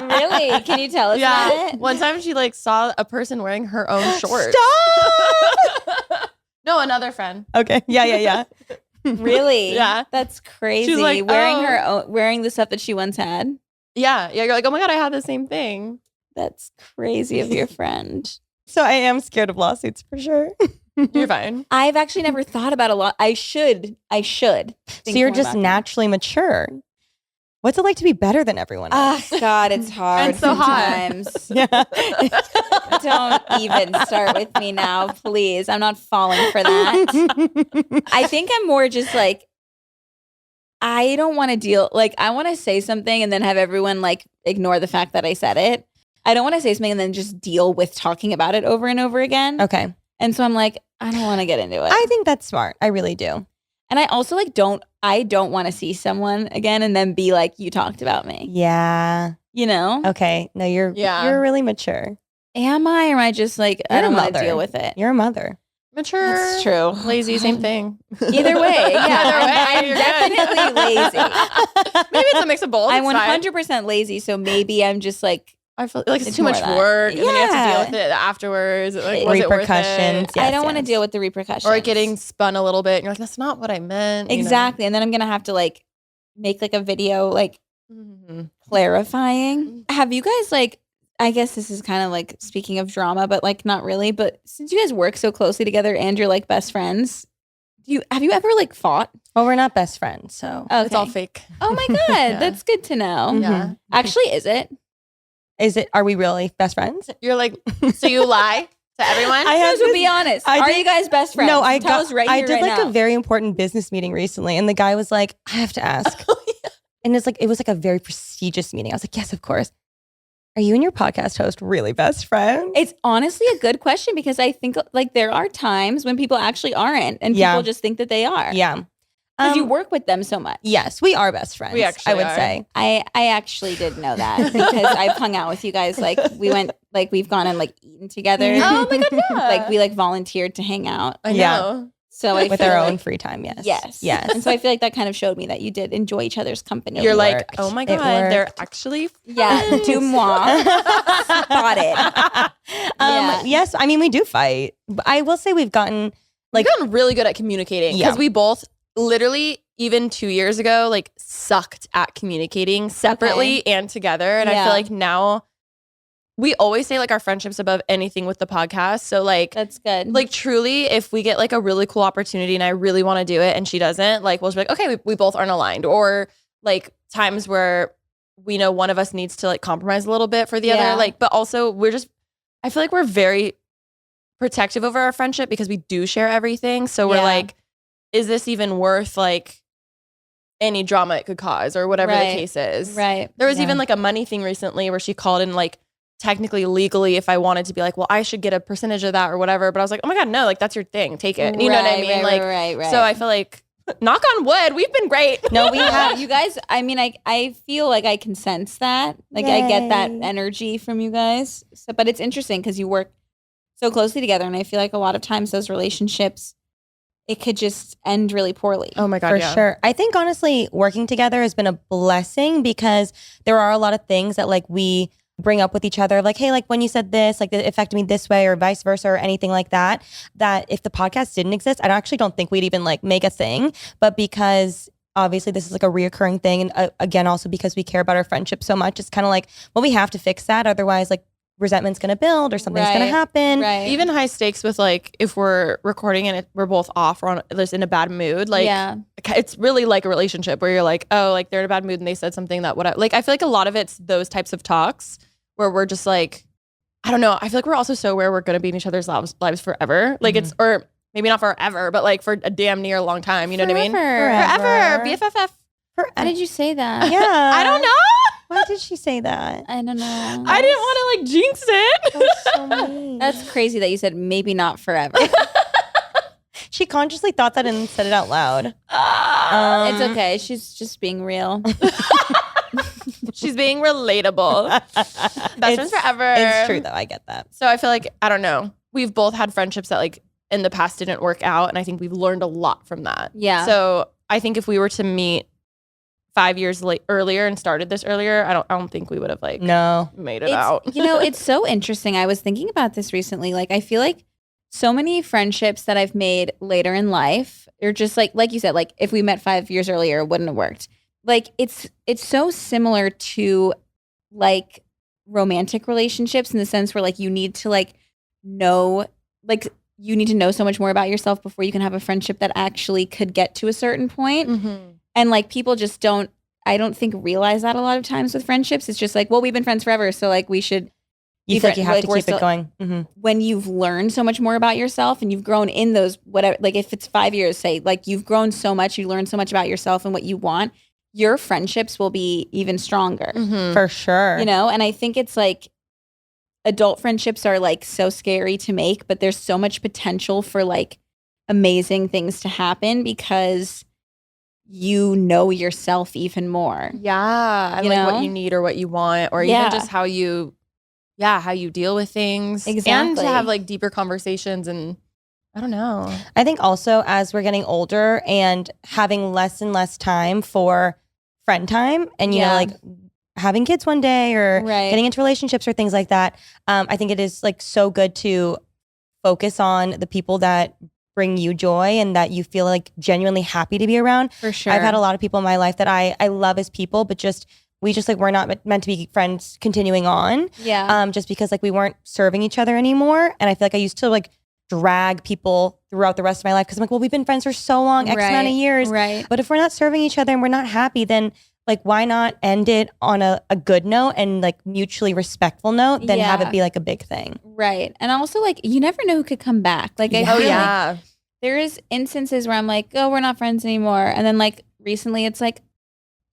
[SPEAKER 1] Really? Can you tell us
[SPEAKER 3] Yeah.
[SPEAKER 1] that?
[SPEAKER 3] One time she like saw a person wearing her own shorts.
[SPEAKER 2] Stop!
[SPEAKER 3] No, another friend.
[SPEAKER 2] Okay. Yeah.
[SPEAKER 1] Really?
[SPEAKER 3] Yeah.
[SPEAKER 1] That's crazy.
[SPEAKER 3] She's like,
[SPEAKER 1] wearing the stuff that she once had.
[SPEAKER 3] Yeah. You're like, oh my God, I had the same thing.
[SPEAKER 1] That's crazy of your friend.
[SPEAKER 2] So I am scared of lawsuits for sure.
[SPEAKER 3] You're fine.
[SPEAKER 1] I've actually never thought about a lot. I should.
[SPEAKER 2] So you're just
[SPEAKER 1] naturally.
[SPEAKER 2] naturally mature. What's it like to be better than everyone else?
[SPEAKER 1] Ah, God, it's hard
[SPEAKER 3] And so hot.
[SPEAKER 1] sometimes.
[SPEAKER 2] Yeah.
[SPEAKER 1] Don't even start with me now, please. I'm not falling for that. I think I'm more just like, I don't want to deal, like, I want to say something and then have everyone like ignore the fact that I said it. I don't want to say something and then just deal with talking about it over and over again.
[SPEAKER 2] Okay.
[SPEAKER 1] And so I'm like, I don't want to get into it.
[SPEAKER 2] I think that's smart. I really do.
[SPEAKER 1] And I also like I don't want to see someone again and then be like, you talked about me.
[SPEAKER 2] Yeah.
[SPEAKER 1] You know?
[SPEAKER 2] Okay. No, you're really mature.
[SPEAKER 1] Am I? Or am I just like, I
[SPEAKER 2] You're a
[SPEAKER 1] don't want to
[SPEAKER 2] mother.
[SPEAKER 1] deal with it?
[SPEAKER 2] You're a mother.
[SPEAKER 3] Mature.
[SPEAKER 1] That's true.
[SPEAKER 3] Lazy, same thing.
[SPEAKER 1] Either way. Yeah.
[SPEAKER 3] Either way,
[SPEAKER 1] I'm
[SPEAKER 3] you're good.
[SPEAKER 1] definitely lazy.
[SPEAKER 3] Maybe it's a mix of both.
[SPEAKER 1] I'm
[SPEAKER 3] It's fine.
[SPEAKER 1] 100% lazy. So maybe I'm just like,
[SPEAKER 3] I feel like it's
[SPEAKER 1] It's
[SPEAKER 3] too much
[SPEAKER 1] more that.
[SPEAKER 3] work, and then you have to
[SPEAKER 1] Yeah.
[SPEAKER 3] deal with it afterwards. Like, was it worth
[SPEAKER 2] Repercussions.
[SPEAKER 3] it?
[SPEAKER 2] Yes,
[SPEAKER 1] I don't want to
[SPEAKER 2] yes.
[SPEAKER 1] deal with the repercussions.
[SPEAKER 3] Or getting spun a little bit, and you're like, "That's not what I meant." you know?
[SPEAKER 1] exactly. And then I'm going to have to like make like a video like
[SPEAKER 3] Mhm.
[SPEAKER 1] clarifying. Have you guys like, I guess this is kind of like speaking of drama, but like not really. But since you guys work so closely together and you're like best friends, have you ever like fought?
[SPEAKER 2] Well, we're not best friends, so.
[SPEAKER 1] Okay.
[SPEAKER 3] It's all fake.
[SPEAKER 1] Oh my God.
[SPEAKER 3] Yeah.
[SPEAKER 1] That's good to know.
[SPEAKER 2] Mhm.
[SPEAKER 3] Yeah,
[SPEAKER 1] Actually, is it?
[SPEAKER 2] Are we really best friends?
[SPEAKER 3] you're like, so you lie to everyone.
[SPEAKER 2] I have
[SPEAKER 1] So
[SPEAKER 2] this-
[SPEAKER 1] be honest.
[SPEAKER 2] I
[SPEAKER 1] Are
[SPEAKER 2] did-
[SPEAKER 1] you guys best friends?
[SPEAKER 2] No, I
[SPEAKER 1] Tell us right
[SPEAKER 2] I
[SPEAKER 1] here,
[SPEAKER 2] did
[SPEAKER 1] right
[SPEAKER 2] like
[SPEAKER 1] now.
[SPEAKER 2] a very important business meeting recently, and the guy was like, "I have to ask," and it was like a very prestigious meeting. I was like, "Yes, of course." Are you and your podcast host really best friends?
[SPEAKER 1] It's honestly a good question because I think like there are times when people actually aren't and
[SPEAKER 2] Yeah.
[SPEAKER 1] people just think that they are.
[SPEAKER 2] Yeah,
[SPEAKER 1] Because you work with them so much.
[SPEAKER 2] Yes, we are best friends.
[SPEAKER 3] We actually
[SPEAKER 2] I would
[SPEAKER 3] are.
[SPEAKER 2] say.
[SPEAKER 1] I actually did know that because I've hung out with you guys. Like we've gone and like eaten together.
[SPEAKER 3] Oh my God, yeah.
[SPEAKER 1] Like we like volunteered to hang out.
[SPEAKER 3] I
[SPEAKER 2] Yeah.
[SPEAKER 3] know.
[SPEAKER 1] So I
[SPEAKER 2] With
[SPEAKER 1] feel
[SPEAKER 2] our
[SPEAKER 1] like,
[SPEAKER 2] own free time. Yes.
[SPEAKER 1] Yes.
[SPEAKER 2] Yes.
[SPEAKER 1] And so I feel like that kind of showed me that you did enjoy each other's company.
[SPEAKER 3] You're like,
[SPEAKER 2] worked.
[SPEAKER 3] oh my
[SPEAKER 2] It
[SPEAKER 3] God, they're
[SPEAKER 2] worked.
[SPEAKER 3] actually
[SPEAKER 1] yeah,
[SPEAKER 3] friends.
[SPEAKER 1] du moi. Spotted. Yeah.
[SPEAKER 2] Yes, I mean we do fight. But I will say we've gotten
[SPEAKER 3] We've gotten really good at communicating because
[SPEAKER 2] Yeah.
[SPEAKER 3] we both literally even 2 years ago like sucked at communicating separately and together, and I
[SPEAKER 1] Yeah.
[SPEAKER 3] feel like now we always say like our friendship's above anything with the podcast. So
[SPEAKER 1] That's good.
[SPEAKER 3] like truly, if we get like a really cool opportunity and I really want to do it and she doesn't, like we'll just be like, okay, we both aren't aligned, or like times where we know one of us needs to like compromise a little bit for the
[SPEAKER 1] Yeah.
[SPEAKER 3] other, like, but also I feel like we're very protective over our friendship because we do share everything. So we're
[SPEAKER 1] Yeah.
[SPEAKER 3] like, is this even worth like any drama it could cause or whatever
[SPEAKER 1] Right.
[SPEAKER 3] the case is?
[SPEAKER 1] right.
[SPEAKER 3] There was
[SPEAKER 2] Yeah.
[SPEAKER 3] even like a money thing recently where she called in like technically legally if I wanted to be like, well, I should get a percentage of that or whatever. But I was like, oh my God, no, like that's your thing. Take it. You know what I mean? Like,
[SPEAKER 1] right.
[SPEAKER 3] so I feel like knock on wood, we've been great.
[SPEAKER 2] no, we have
[SPEAKER 1] You guys, I mean, I feel like I can sense that. Like I get that
[SPEAKER 2] Yay.
[SPEAKER 1] energy from you guys. So, but it's interesting because you work so closely together. And I feel like a lot of times those relationships, it could just end really poorly.
[SPEAKER 3] Oh my God,
[SPEAKER 2] for sure. I think honestly, working together has been a blessing because there are a lot of things that like we bring up with each other, like, hey, like when you said this, like it affected me this way, or vice versa, or anything like that. That if the podcast didn't exist, I actually don't think we'd even like make a thing. But because obviously this is like a reoccurring thing, and again, also because we care about our friendship so much, it's kind of like, well, we have to fix that, otherwise, like resentment's gonna build or something's gonna
[SPEAKER 1] Right.
[SPEAKER 2] happen.
[SPEAKER 1] Right.
[SPEAKER 3] Even high stakes with like if we're recording and we're both off or just in a bad mood, like
[SPEAKER 1] yeah.
[SPEAKER 3] it's really like a relationship where you're like, oh, like they're in a bad mood and they said something that I feel like a lot of it's those types of talks where we're just like, I don't know. I feel like we're also so aware we're going to be in each other's lives forever. Like it's, or maybe not forever, but like for a damn near long time. You know what I mean? Forever. BFFF.
[SPEAKER 1] Why did you say that?
[SPEAKER 2] Yeah.
[SPEAKER 3] I don't know.
[SPEAKER 2] Why did she say that?
[SPEAKER 1] I don't know.
[SPEAKER 3] I didn't want to like jinx it.
[SPEAKER 2] That's so mean.
[SPEAKER 1] That's crazy that you said maybe not forever.
[SPEAKER 2] She consciously thought that and said it out loud.
[SPEAKER 1] It's okay. She's just being real.
[SPEAKER 3] She's being relatable. Best friends forever.
[SPEAKER 2] It's true though. I get that.
[SPEAKER 3] So I feel like, I don't know. We've both had friendships that like in the past didn't work out. And I think we've learned a lot from that.
[SPEAKER 1] Yeah.
[SPEAKER 3] So I think if we were to meet 5 years earlier and started this earlier, I don't think we would have like made it out.
[SPEAKER 1] You know, it's so interesting. I was thinking about this recently. Like, I feel like so many friendships that I've made later in life are just like you said, like if we met 5 years earlier, it wouldn't have worked. Like it's so similar to like romantic relationships in the sense where like you need to like know, like you need to know so much more about yourself before you can have a friendship that actually could get to a certain point.
[SPEAKER 3] Mm-hmm.
[SPEAKER 1] And like people just I don't think realize that a lot of times with friendships. It's just like, well, we've been friends forever, so like we should.
[SPEAKER 2] You feel like you have to keep it going. Mm-hmm.
[SPEAKER 1] When you've learned so much more about yourself and you've grown in those whatever, like if it's 5 years, say, like you've grown so much, you learned so much about yourself and what you want, your friendships will be even stronger.
[SPEAKER 3] Mm-hmm.
[SPEAKER 2] For sure.
[SPEAKER 1] You know, and I think it's like adult friendships are like so scary to make, but there's so much potential for like amazing things to happen because you know yourself even more.
[SPEAKER 3] Yeah. And
[SPEAKER 1] You
[SPEAKER 3] like
[SPEAKER 1] know?
[SPEAKER 3] what you need or what you want, or even just how you deal with things.
[SPEAKER 1] Exactly.
[SPEAKER 3] And to have like deeper conversations. And I don't know.
[SPEAKER 2] I think also as we're getting older and having less and less time for friend time and, you know, like having kids one day or getting into relationships or things like that, I think it is like so good to focus on the people that bring you joy and that you feel like genuinely happy to be around.
[SPEAKER 1] For sure.
[SPEAKER 2] I've had a lot of people in my life that I love as people, but we just like we're not meant to be friends continuing on.
[SPEAKER 1] Yeah.
[SPEAKER 2] Just because like we weren't serving each other anymore. And I feel like I used to like drag people throughout the rest of my life because I'm like, well, we've been friends for so long, X amount of years.
[SPEAKER 1] Right.
[SPEAKER 2] But if we're not serving each other and we're not happy, then like why not end it on a good note and like mutually respectful note than have it be like a big thing.
[SPEAKER 1] Right. And also like you never know who could come back. Like I feel like there is instances where I'm like, oh, we're not friends anymore. And then like recently it's like,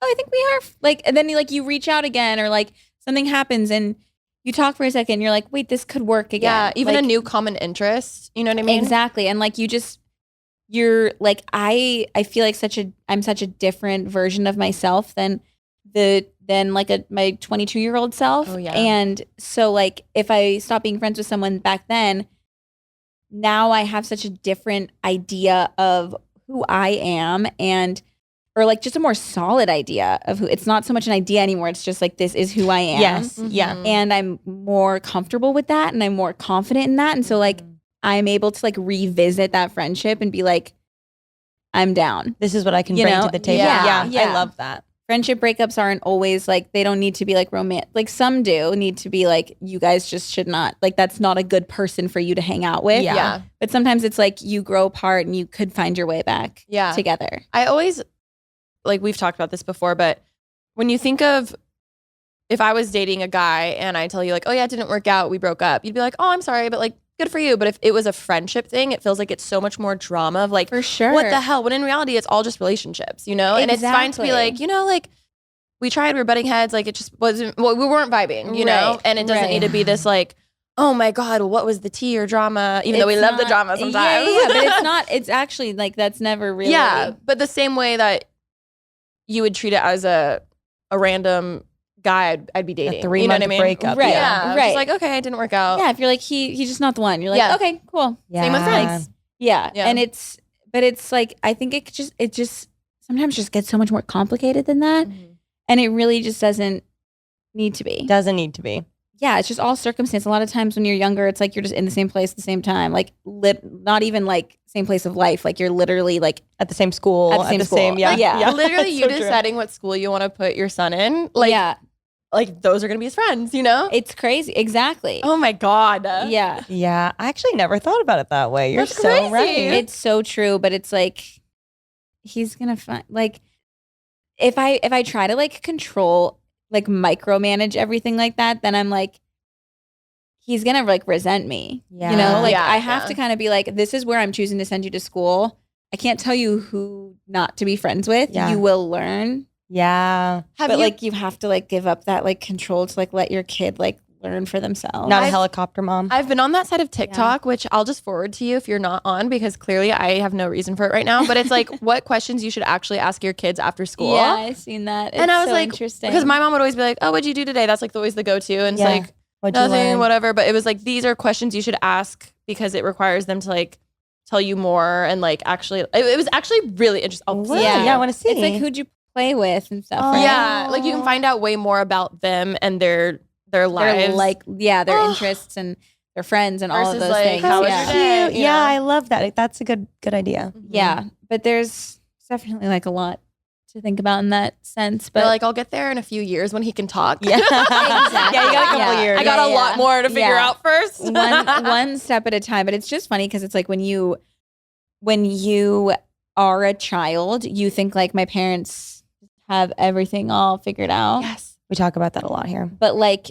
[SPEAKER 1] oh, I think we are. Like, and then you reach out again or like something happens and you talk for a second. You're like, wait, this could work again.
[SPEAKER 3] Yeah. Even
[SPEAKER 1] like,
[SPEAKER 3] a new common interest. You know what I mean?
[SPEAKER 1] Exactly. And like you're like, I feel like I'm such a different version of myself than like my 22-year-old self.
[SPEAKER 3] Oh, yeah.
[SPEAKER 1] And so like if I stop being friends with someone back then, now I have such a different idea of who I am or like just a more solid idea of who. It's not so much an idea anymore. It's just like, this is who I am.
[SPEAKER 2] Yes.
[SPEAKER 3] Mm-hmm.
[SPEAKER 2] Yeah.
[SPEAKER 1] And I'm more comfortable with that and I'm more confident in that. And so like I'm able to like revisit that friendship and be like, I'm down.
[SPEAKER 2] This is what I can bring to the table.
[SPEAKER 1] Yeah.
[SPEAKER 2] I love that.
[SPEAKER 1] Friendship breakups aren't always like, they don't need to be like romantic. Like some do need to be like, you guys just should not, like that's not a good person for you to hang out with.
[SPEAKER 3] Yeah.
[SPEAKER 1] But sometimes it's like you grow apart and you could find your way back together.
[SPEAKER 3] I always, like we've talked about this before, but when you think of if I was dating a guy and I tell you like, oh yeah, it didn't work out, we broke up, you'd be like, oh, I'm sorry, but like, good for you. But if it was a friendship thing, it feels like it's so much more drama of like,
[SPEAKER 1] for sure,
[SPEAKER 3] what the hell? When in reality, it's all just relationships, you know? And it's fine to be like, you know, like we tried, we were butting heads. Like it just wasn't, well, we weren't vibing, you know? And it doesn't need to be this like, oh my God, what was the tea or drama? Even though we love the drama sometimes.
[SPEAKER 1] Yeah, but it's not, it's actually like, that's never really.
[SPEAKER 3] Yeah, but the same way that you would treat it as a random guy I'd be dating.
[SPEAKER 2] A 3-month
[SPEAKER 3] you know what I mean?
[SPEAKER 2] breakup.
[SPEAKER 1] Right.
[SPEAKER 3] Yeah.
[SPEAKER 1] Right.
[SPEAKER 3] Just like, okay, it didn't work out.
[SPEAKER 1] Yeah, if you're like, he's just not the one. You're like, okay, cool.
[SPEAKER 2] Yeah.
[SPEAKER 3] Same with friends.
[SPEAKER 1] Yeah.
[SPEAKER 3] Yeah.
[SPEAKER 1] And it's like, I think it just sometimes just gets so much more complicated than that.
[SPEAKER 3] Mm-hmm.
[SPEAKER 1] And it really just doesn't need to be.
[SPEAKER 2] Doesn't need to be.
[SPEAKER 1] Yeah, it's just all circumstance. A lot of times when you're younger, it's like you're just in the same place at the same time. Like not even like same place of life. Like you're literally like
[SPEAKER 2] At the same school.
[SPEAKER 1] At the same school. Yeah.
[SPEAKER 3] Literally, you
[SPEAKER 2] so true.
[SPEAKER 3] deciding what school you want to put your son in. Like, like those are going to be his friends, you know?
[SPEAKER 1] It's crazy. Exactly.
[SPEAKER 3] Oh my God.
[SPEAKER 1] Yeah.
[SPEAKER 2] Yeah. I actually never thought about it that way. You're
[SPEAKER 3] That's
[SPEAKER 2] so
[SPEAKER 3] crazy.
[SPEAKER 2] right.
[SPEAKER 1] It's so true, but it's like he's gonna find like if I try to like control, like micromanage everything like that, then I'm like, he's going to like resent me.
[SPEAKER 2] Yeah.
[SPEAKER 1] You know, like
[SPEAKER 3] Yeah,
[SPEAKER 1] I have
[SPEAKER 3] yeah.
[SPEAKER 1] to kind of be like, this is where I'm choosing to send you to school. I can't tell you who not to be friends with.
[SPEAKER 2] Yeah.
[SPEAKER 1] You will learn.
[SPEAKER 2] Yeah.
[SPEAKER 1] But like you have to like give up that like control to like let your kid like learn for themselves.
[SPEAKER 2] Not a helicopter mom.
[SPEAKER 3] I've been on that side of TikTok, which I'll just forward to you if you're not on, because clearly I have no reason for it right now. But it's like what questions you should actually ask your kids after school.
[SPEAKER 1] Yeah, I've seen that.
[SPEAKER 3] And I was
[SPEAKER 1] so
[SPEAKER 3] like,
[SPEAKER 1] interesting.
[SPEAKER 3] because my mom would always be like, "Oh, what'd you do today?" That's like always the go-to, and it's
[SPEAKER 2] Yeah.
[SPEAKER 3] like
[SPEAKER 2] What'd you
[SPEAKER 3] nothing,
[SPEAKER 2] learn?
[SPEAKER 3] whatever. But it was like these are questions you should ask because it requires them to like tell you more and like actually. It was actually really interesting. I'll
[SPEAKER 2] What?
[SPEAKER 1] Yeah.
[SPEAKER 2] Yeah, I want to see.
[SPEAKER 1] it's like who'd you play with and stuff,
[SPEAKER 2] Oh.
[SPEAKER 1] right?
[SPEAKER 3] Yeah, like you can find out way more about them and their lives.
[SPEAKER 1] Their like their
[SPEAKER 3] Oh.
[SPEAKER 1] interests and their friends and all of
[SPEAKER 3] Versus,
[SPEAKER 1] those
[SPEAKER 3] like,
[SPEAKER 1] things.
[SPEAKER 3] how was
[SPEAKER 1] yeah.
[SPEAKER 3] your day?
[SPEAKER 2] Cute.
[SPEAKER 3] You
[SPEAKER 2] Yeah,
[SPEAKER 3] know?
[SPEAKER 2] I love that. That's a good idea.
[SPEAKER 1] Yeah, but there's definitely like a lot to think about in that sense.
[SPEAKER 3] But
[SPEAKER 1] But
[SPEAKER 3] like I'll get there in a few years when he can talk.
[SPEAKER 2] Yeah.
[SPEAKER 1] Exactly.
[SPEAKER 2] Yeah, you got a couple
[SPEAKER 1] Yeah.
[SPEAKER 2] years.
[SPEAKER 3] I got a
[SPEAKER 1] Yeah,
[SPEAKER 3] lot
[SPEAKER 1] yeah.
[SPEAKER 3] more to figure
[SPEAKER 1] Yeah.
[SPEAKER 3] out first.
[SPEAKER 1] one step at a time. But it's just funny because it's like when you are a child, you think like my parents have everything all figured out.
[SPEAKER 3] Yes.
[SPEAKER 2] We talk about that a lot here.
[SPEAKER 1] But like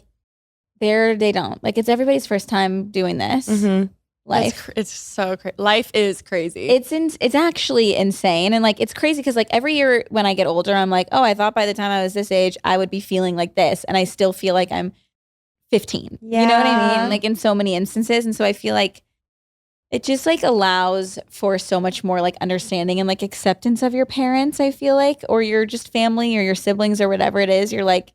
[SPEAKER 1] they don't. Like it's everybody's first time doing this.
[SPEAKER 2] Mm-hmm.
[SPEAKER 1] Life.
[SPEAKER 3] It's so crazy. Life is crazy.
[SPEAKER 1] It's actually insane. And like it's crazy because like every year when I get older, I'm like, oh, I thought by the time I was this age, I would be feeling like this. And I still feel like I'm 15. You know what I
[SPEAKER 2] Yeah.
[SPEAKER 1] mean? Like in so many instances. And so I feel like it just like allows for so much more like understanding and like acceptance of your parents, I feel like, or your just family or your siblings or whatever it is. You're like,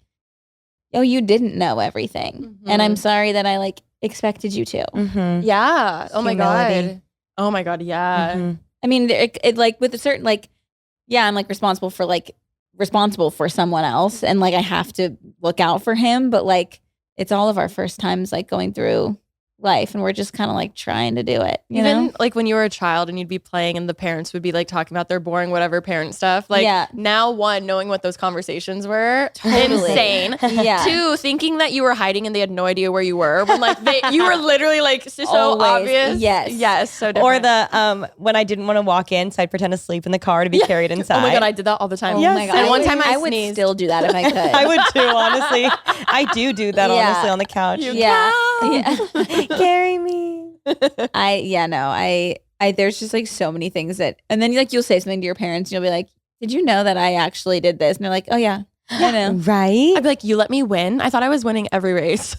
[SPEAKER 1] oh, you didn't know everything. And I'm sorry that I like expected you to.
[SPEAKER 2] Mm-hmm.
[SPEAKER 3] yeah. Oh my
[SPEAKER 2] Humility.
[SPEAKER 3] god. Oh my god. Yeah.
[SPEAKER 2] Mm-hmm.
[SPEAKER 1] I mean, it like with a certain like, yeah, I'm like responsible for someone else, and like I have to look out for him. But like, it's all of our first times like going through life, and we're just kind of like trying to do it. You
[SPEAKER 3] Even
[SPEAKER 1] know?
[SPEAKER 3] like when you were a child and you'd be playing and the parents would be like talking about their boring whatever parent stuff. Like
[SPEAKER 1] Yeah.
[SPEAKER 3] now, one, knowing what those conversations were,
[SPEAKER 1] Totally.
[SPEAKER 3] insane.
[SPEAKER 1] Yeah.
[SPEAKER 3] Two, thinking that you were hiding and they had no idea where you were when like you were literally like so
[SPEAKER 1] Always.
[SPEAKER 3] obvious.
[SPEAKER 1] Yes.
[SPEAKER 3] Yes. So different.
[SPEAKER 2] Or the when I didn't want to walk in, so I'd pretend to sleep in the car to be carried inside.
[SPEAKER 3] Oh my god, I did that all the time.
[SPEAKER 1] Oh
[SPEAKER 2] Yes.
[SPEAKER 1] my god!
[SPEAKER 3] And one time I
[SPEAKER 1] would
[SPEAKER 3] sneezed.
[SPEAKER 1] still do that if I could.
[SPEAKER 2] I would too, honestly. I do that
[SPEAKER 1] Yeah.
[SPEAKER 2] honestly on the couch.
[SPEAKER 1] Yeah. Yeah.
[SPEAKER 2] Carry me.
[SPEAKER 1] I there's just like so many things that, and then like you'll say something to your parents and you'll be like, did you know that I actually did this? And they're like, oh yeah, I know.
[SPEAKER 2] Right?
[SPEAKER 3] I'd be like, you let me win? I thought I was winning every race.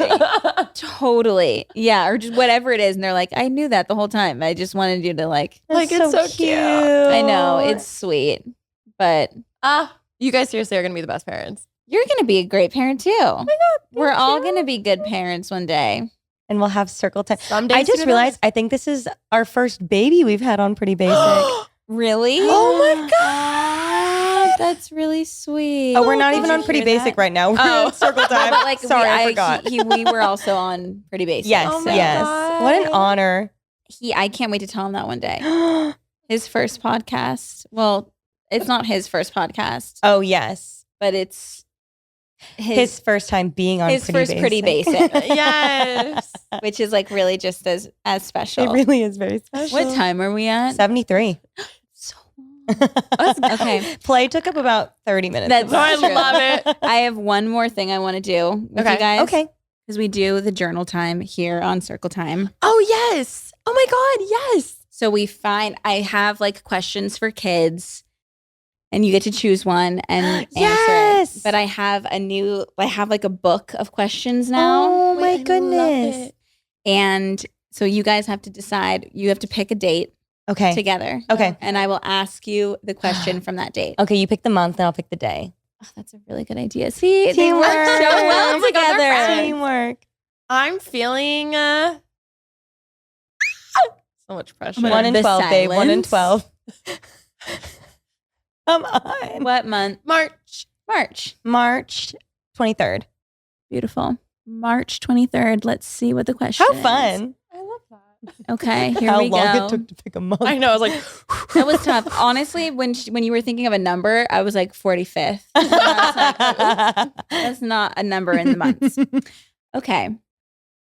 [SPEAKER 1] Totally. Yeah. Or just whatever it is. And they're like, I knew that the whole time. I just wanted you to like,
[SPEAKER 3] Like,
[SPEAKER 2] That's
[SPEAKER 3] it's so cute.
[SPEAKER 1] I know it's sweet, but
[SPEAKER 3] You guys seriously are gonna be the best parents.
[SPEAKER 1] you're going to be a great parent too. Oh my God. We're all going to be good parents one day.
[SPEAKER 2] And we'll have circle time.
[SPEAKER 3] Someday
[SPEAKER 2] I just
[SPEAKER 3] sooner than
[SPEAKER 2] realized I think this is our first baby we've had on Pretty Basic.
[SPEAKER 1] Really?
[SPEAKER 3] Oh my
[SPEAKER 1] God. That's really sweet.
[SPEAKER 2] Oh, we're not
[SPEAKER 1] Did
[SPEAKER 2] even
[SPEAKER 1] you
[SPEAKER 2] on Pretty
[SPEAKER 1] hear
[SPEAKER 2] Basic
[SPEAKER 1] that?
[SPEAKER 2] right now. We're
[SPEAKER 3] Oh.
[SPEAKER 2] on circle time.
[SPEAKER 1] But like,
[SPEAKER 2] Sorry, I forgot.
[SPEAKER 1] We were also on Pretty Basic.
[SPEAKER 2] Yes,
[SPEAKER 3] Oh my
[SPEAKER 2] yes.
[SPEAKER 3] God.
[SPEAKER 2] What an honor.
[SPEAKER 1] I can't wait to tell him that one day. His first podcast. Well, it's not his first podcast,
[SPEAKER 2] Oh, yes.
[SPEAKER 1] but it's
[SPEAKER 2] His first time being on
[SPEAKER 1] his
[SPEAKER 2] Pretty
[SPEAKER 1] first
[SPEAKER 2] Basic.
[SPEAKER 1] Pretty Basic,
[SPEAKER 3] Yes.
[SPEAKER 1] which is like really just as
[SPEAKER 2] It
[SPEAKER 1] special.
[SPEAKER 2] really is very special.
[SPEAKER 1] What time are we at?
[SPEAKER 2] 73.
[SPEAKER 1] So long. Okay.
[SPEAKER 2] Play took up about 30 minutes.
[SPEAKER 1] That's
[SPEAKER 2] of
[SPEAKER 3] No, I
[SPEAKER 2] that.
[SPEAKER 1] true.
[SPEAKER 3] love it.
[SPEAKER 1] I have one more thing I want to do with
[SPEAKER 3] Okay.
[SPEAKER 1] you guys.
[SPEAKER 2] Okay.
[SPEAKER 1] Because we do the journal time here on Circle Time.
[SPEAKER 3] Oh yes. Oh my god, yes.
[SPEAKER 1] So I have like questions for kids, and you get to choose one and answer
[SPEAKER 2] Yes.
[SPEAKER 1] it. But I have like a book of questions now.
[SPEAKER 2] Oh
[SPEAKER 3] Wait, I
[SPEAKER 2] my
[SPEAKER 3] love
[SPEAKER 2] goodness.
[SPEAKER 3] it.
[SPEAKER 1] And so you guys have to decide, you have to pick a date
[SPEAKER 2] Okay.
[SPEAKER 1] together.
[SPEAKER 2] Okay.
[SPEAKER 1] And I will ask you the question from that date.
[SPEAKER 2] Okay, you pick the month and I'll pick the day.
[SPEAKER 1] Oh, that's a really good idea. See, they
[SPEAKER 2] Teamwork.
[SPEAKER 1] work so well
[SPEAKER 3] Oh my God, they're
[SPEAKER 1] together.
[SPEAKER 3] friends.
[SPEAKER 2] Teamwork.
[SPEAKER 3] I'm feeling so much pressure.
[SPEAKER 1] my
[SPEAKER 2] 1 in
[SPEAKER 1] The
[SPEAKER 2] 12, babe. 1 in
[SPEAKER 1] silence.
[SPEAKER 2] 12. Come on.
[SPEAKER 1] What month?
[SPEAKER 3] March.
[SPEAKER 1] March.
[SPEAKER 2] March 23rd.
[SPEAKER 1] Beautiful. March 23rd. Let's see what the question
[SPEAKER 2] How
[SPEAKER 1] is.
[SPEAKER 2] fun.
[SPEAKER 3] I love that.
[SPEAKER 1] Okay, here
[SPEAKER 2] How
[SPEAKER 1] we
[SPEAKER 2] long
[SPEAKER 1] go.
[SPEAKER 2] it took to pick a month.
[SPEAKER 3] I know. I was like,
[SPEAKER 1] That was tough. Honestly, when you were thinking of a number, I was like 45th. I was like, oops, that's not a number in the months. Okay.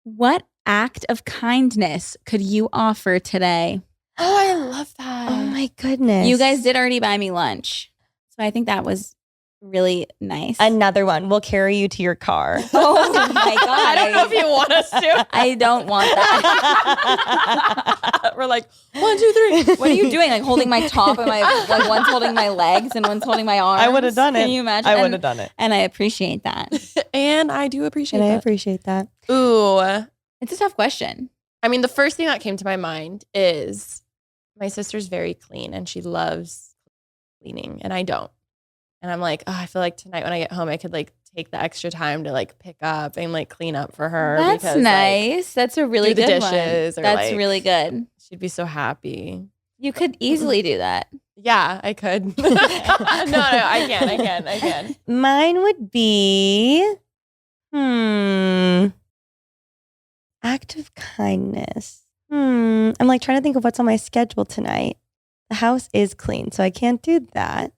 [SPEAKER 1] What act of kindness could you offer today?
[SPEAKER 3] oh, I love that.
[SPEAKER 2] Oh my goodness.
[SPEAKER 1] You guys did already buy me lunch. So I think that was really nice.
[SPEAKER 2] Another one. We'll carry you to your car.
[SPEAKER 1] Oh my God.
[SPEAKER 3] I don't know if you want us to.
[SPEAKER 1] I don't want that.
[SPEAKER 3] We're like 1, 2, 3.
[SPEAKER 1] What are you doing? Like holding my top and like one's holding my legs and one's holding my arms.
[SPEAKER 2] I would have done it.
[SPEAKER 1] Can you imagine?
[SPEAKER 2] I would have done it.
[SPEAKER 1] And I appreciate that.
[SPEAKER 3] And I do appreciate
[SPEAKER 2] And I
[SPEAKER 3] that.
[SPEAKER 2] appreciate that.
[SPEAKER 3] Ooh.
[SPEAKER 1] It's a tough question.
[SPEAKER 3] I mean, the first thing that came to my mind is my sister's very clean and she loves cleaning and I don't. And I'm like, oh, I feel like tonight when I get home, I could like take the extra time to like pick up and like clean up for her.
[SPEAKER 1] That's
[SPEAKER 3] because,
[SPEAKER 1] nice. That's a really
[SPEAKER 3] do the
[SPEAKER 1] good
[SPEAKER 3] dishes
[SPEAKER 1] one.
[SPEAKER 3] or,
[SPEAKER 1] That's
[SPEAKER 3] like-
[SPEAKER 1] really good.
[SPEAKER 3] She'd be so happy.
[SPEAKER 1] You could easily do that.
[SPEAKER 3] Yeah, I could. no, I can.
[SPEAKER 2] Mine would be, act of kindness. I'm like trying to think of what's on my schedule tonight. The house is clean, so I can't do that.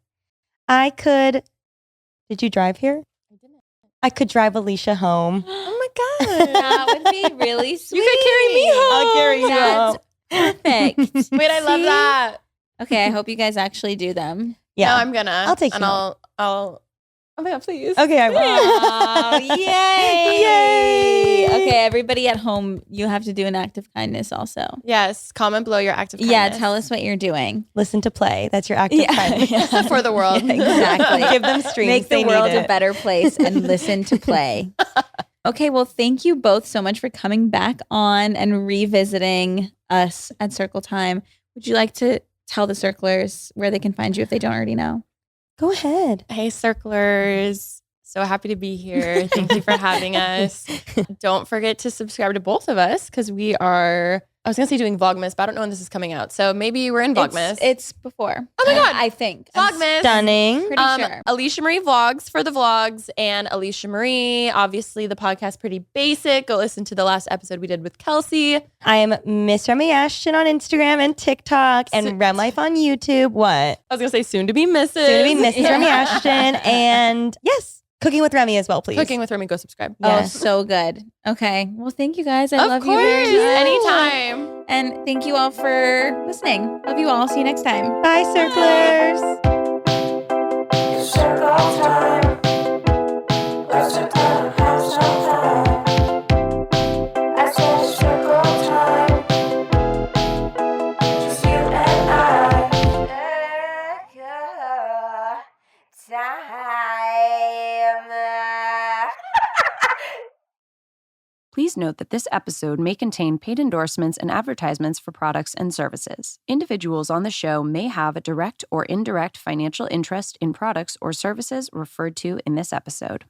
[SPEAKER 2] I could, did you drive here?
[SPEAKER 3] I didn't.
[SPEAKER 2] I could drive Alicia home.
[SPEAKER 3] Oh my God.
[SPEAKER 1] That would be really sweet.
[SPEAKER 3] You could carry me home.
[SPEAKER 2] I'll carry you
[SPEAKER 1] That's
[SPEAKER 2] home.
[SPEAKER 1] perfect.
[SPEAKER 3] Wait, I love
[SPEAKER 1] See?
[SPEAKER 3] that.
[SPEAKER 1] Okay, I hope you guys actually do them.
[SPEAKER 2] Yeah.
[SPEAKER 3] No, I'm gonna.
[SPEAKER 2] I'll take
[SPEAKER 3] and
[SPEAKER 2] you
[SPEAKER 3] I'll. Oh my God, please.
[SPEAKER 2] Okay, I will.
[SPEAKER 1] Oh, yay.
[SPEAKER 2] Yay.
[SPEAKER 1] Okay, everybody at home, you have to do an act of kindness also.
[SPEAKER 3] Yes. Comment below your act of kindness.
[SPEAKER 1] Yeah, tell us what you're doing.
[SPEAKER 2] Listen to play. That's your act of kindness.
[SPEAKER 1] Yeah.
[SPEAKER 3] For the world.
[SPEAKER 1] Yeah, exactly.
[SPEAKER 2] Give them streams.
[SPEAKER 1] Make the
[SPEAKER 2] They
[SPEAKER 1] world
[SPEAKER 2] need
[SPEAKER 1] a
[SPEAKER 2] it.
[SPEAKER 1] better place and listen to play. Okay, well, thank you both so much for coming back on and revisiting us at Circle Time. Would you like to tell the circlers where they can find you if they don't already know?
[SPEAKER 2] Go ahead.
[SPEAKER 3] Hey, circlers. So happy to be here. Thank you for having us. Don't forget to subscribe to both of us because we are, I was going to say doing Vlogmas, but I don't know when this is coming out. So maybe we're in Vlogmas.
[SPEAKER 1] It's before.
[SPEAKER 3] Oh my God.
[SPEAKER 1] I think. I'm
[SPEAKER 3] Vlogmas.
[SPEAKER 2] Stunning.
[SPEAKER 1] pretty sure.
[SPEAKER 3] Alicia Marie Vlogs for the vlogs and Alicia Marie. Obviously, the podcast pretty basic. Go listen to the last episode we did with Kelsey.
[SPEAKER 2] I am Miss Remi Ashton on Instagram and TikTok and Rem Life on YouTube. What?
[SPEAKER 3] I was going to say soon to be Mrs.
[SPEAKER 2] Soon to be Mrs. Remi Ashton. And yes, Cooking with Remi as well, please.
[SPEAKER 3] Cooking with Remi. Go subscribe.
[SPEAKER 2] Yes.
[SPEAKER 1] Oh, so good. Okay. Well, thank you guys. I
[SPEAKER 3] Of
[SPEAKER 1] love
[SPEAKER 3] course.
[SPEAKER 1] you very much.
[SPEAKER 3] Anytime.
[SPEAKER 1] And thank you all for listening. Love you all. See you next time.
[SPEAKER 2] Bye, circlers.
[SPEAKER 5] Circle time. Let's sit down and have some fun. I said circle time. Just you and I. Circle time.
[SPEAKER 6] Please note that this episode may contain paid endorsements and advertisements for products and services. Individuals on the show may have a direct or indirect financial interest in products or services referred to in this episode.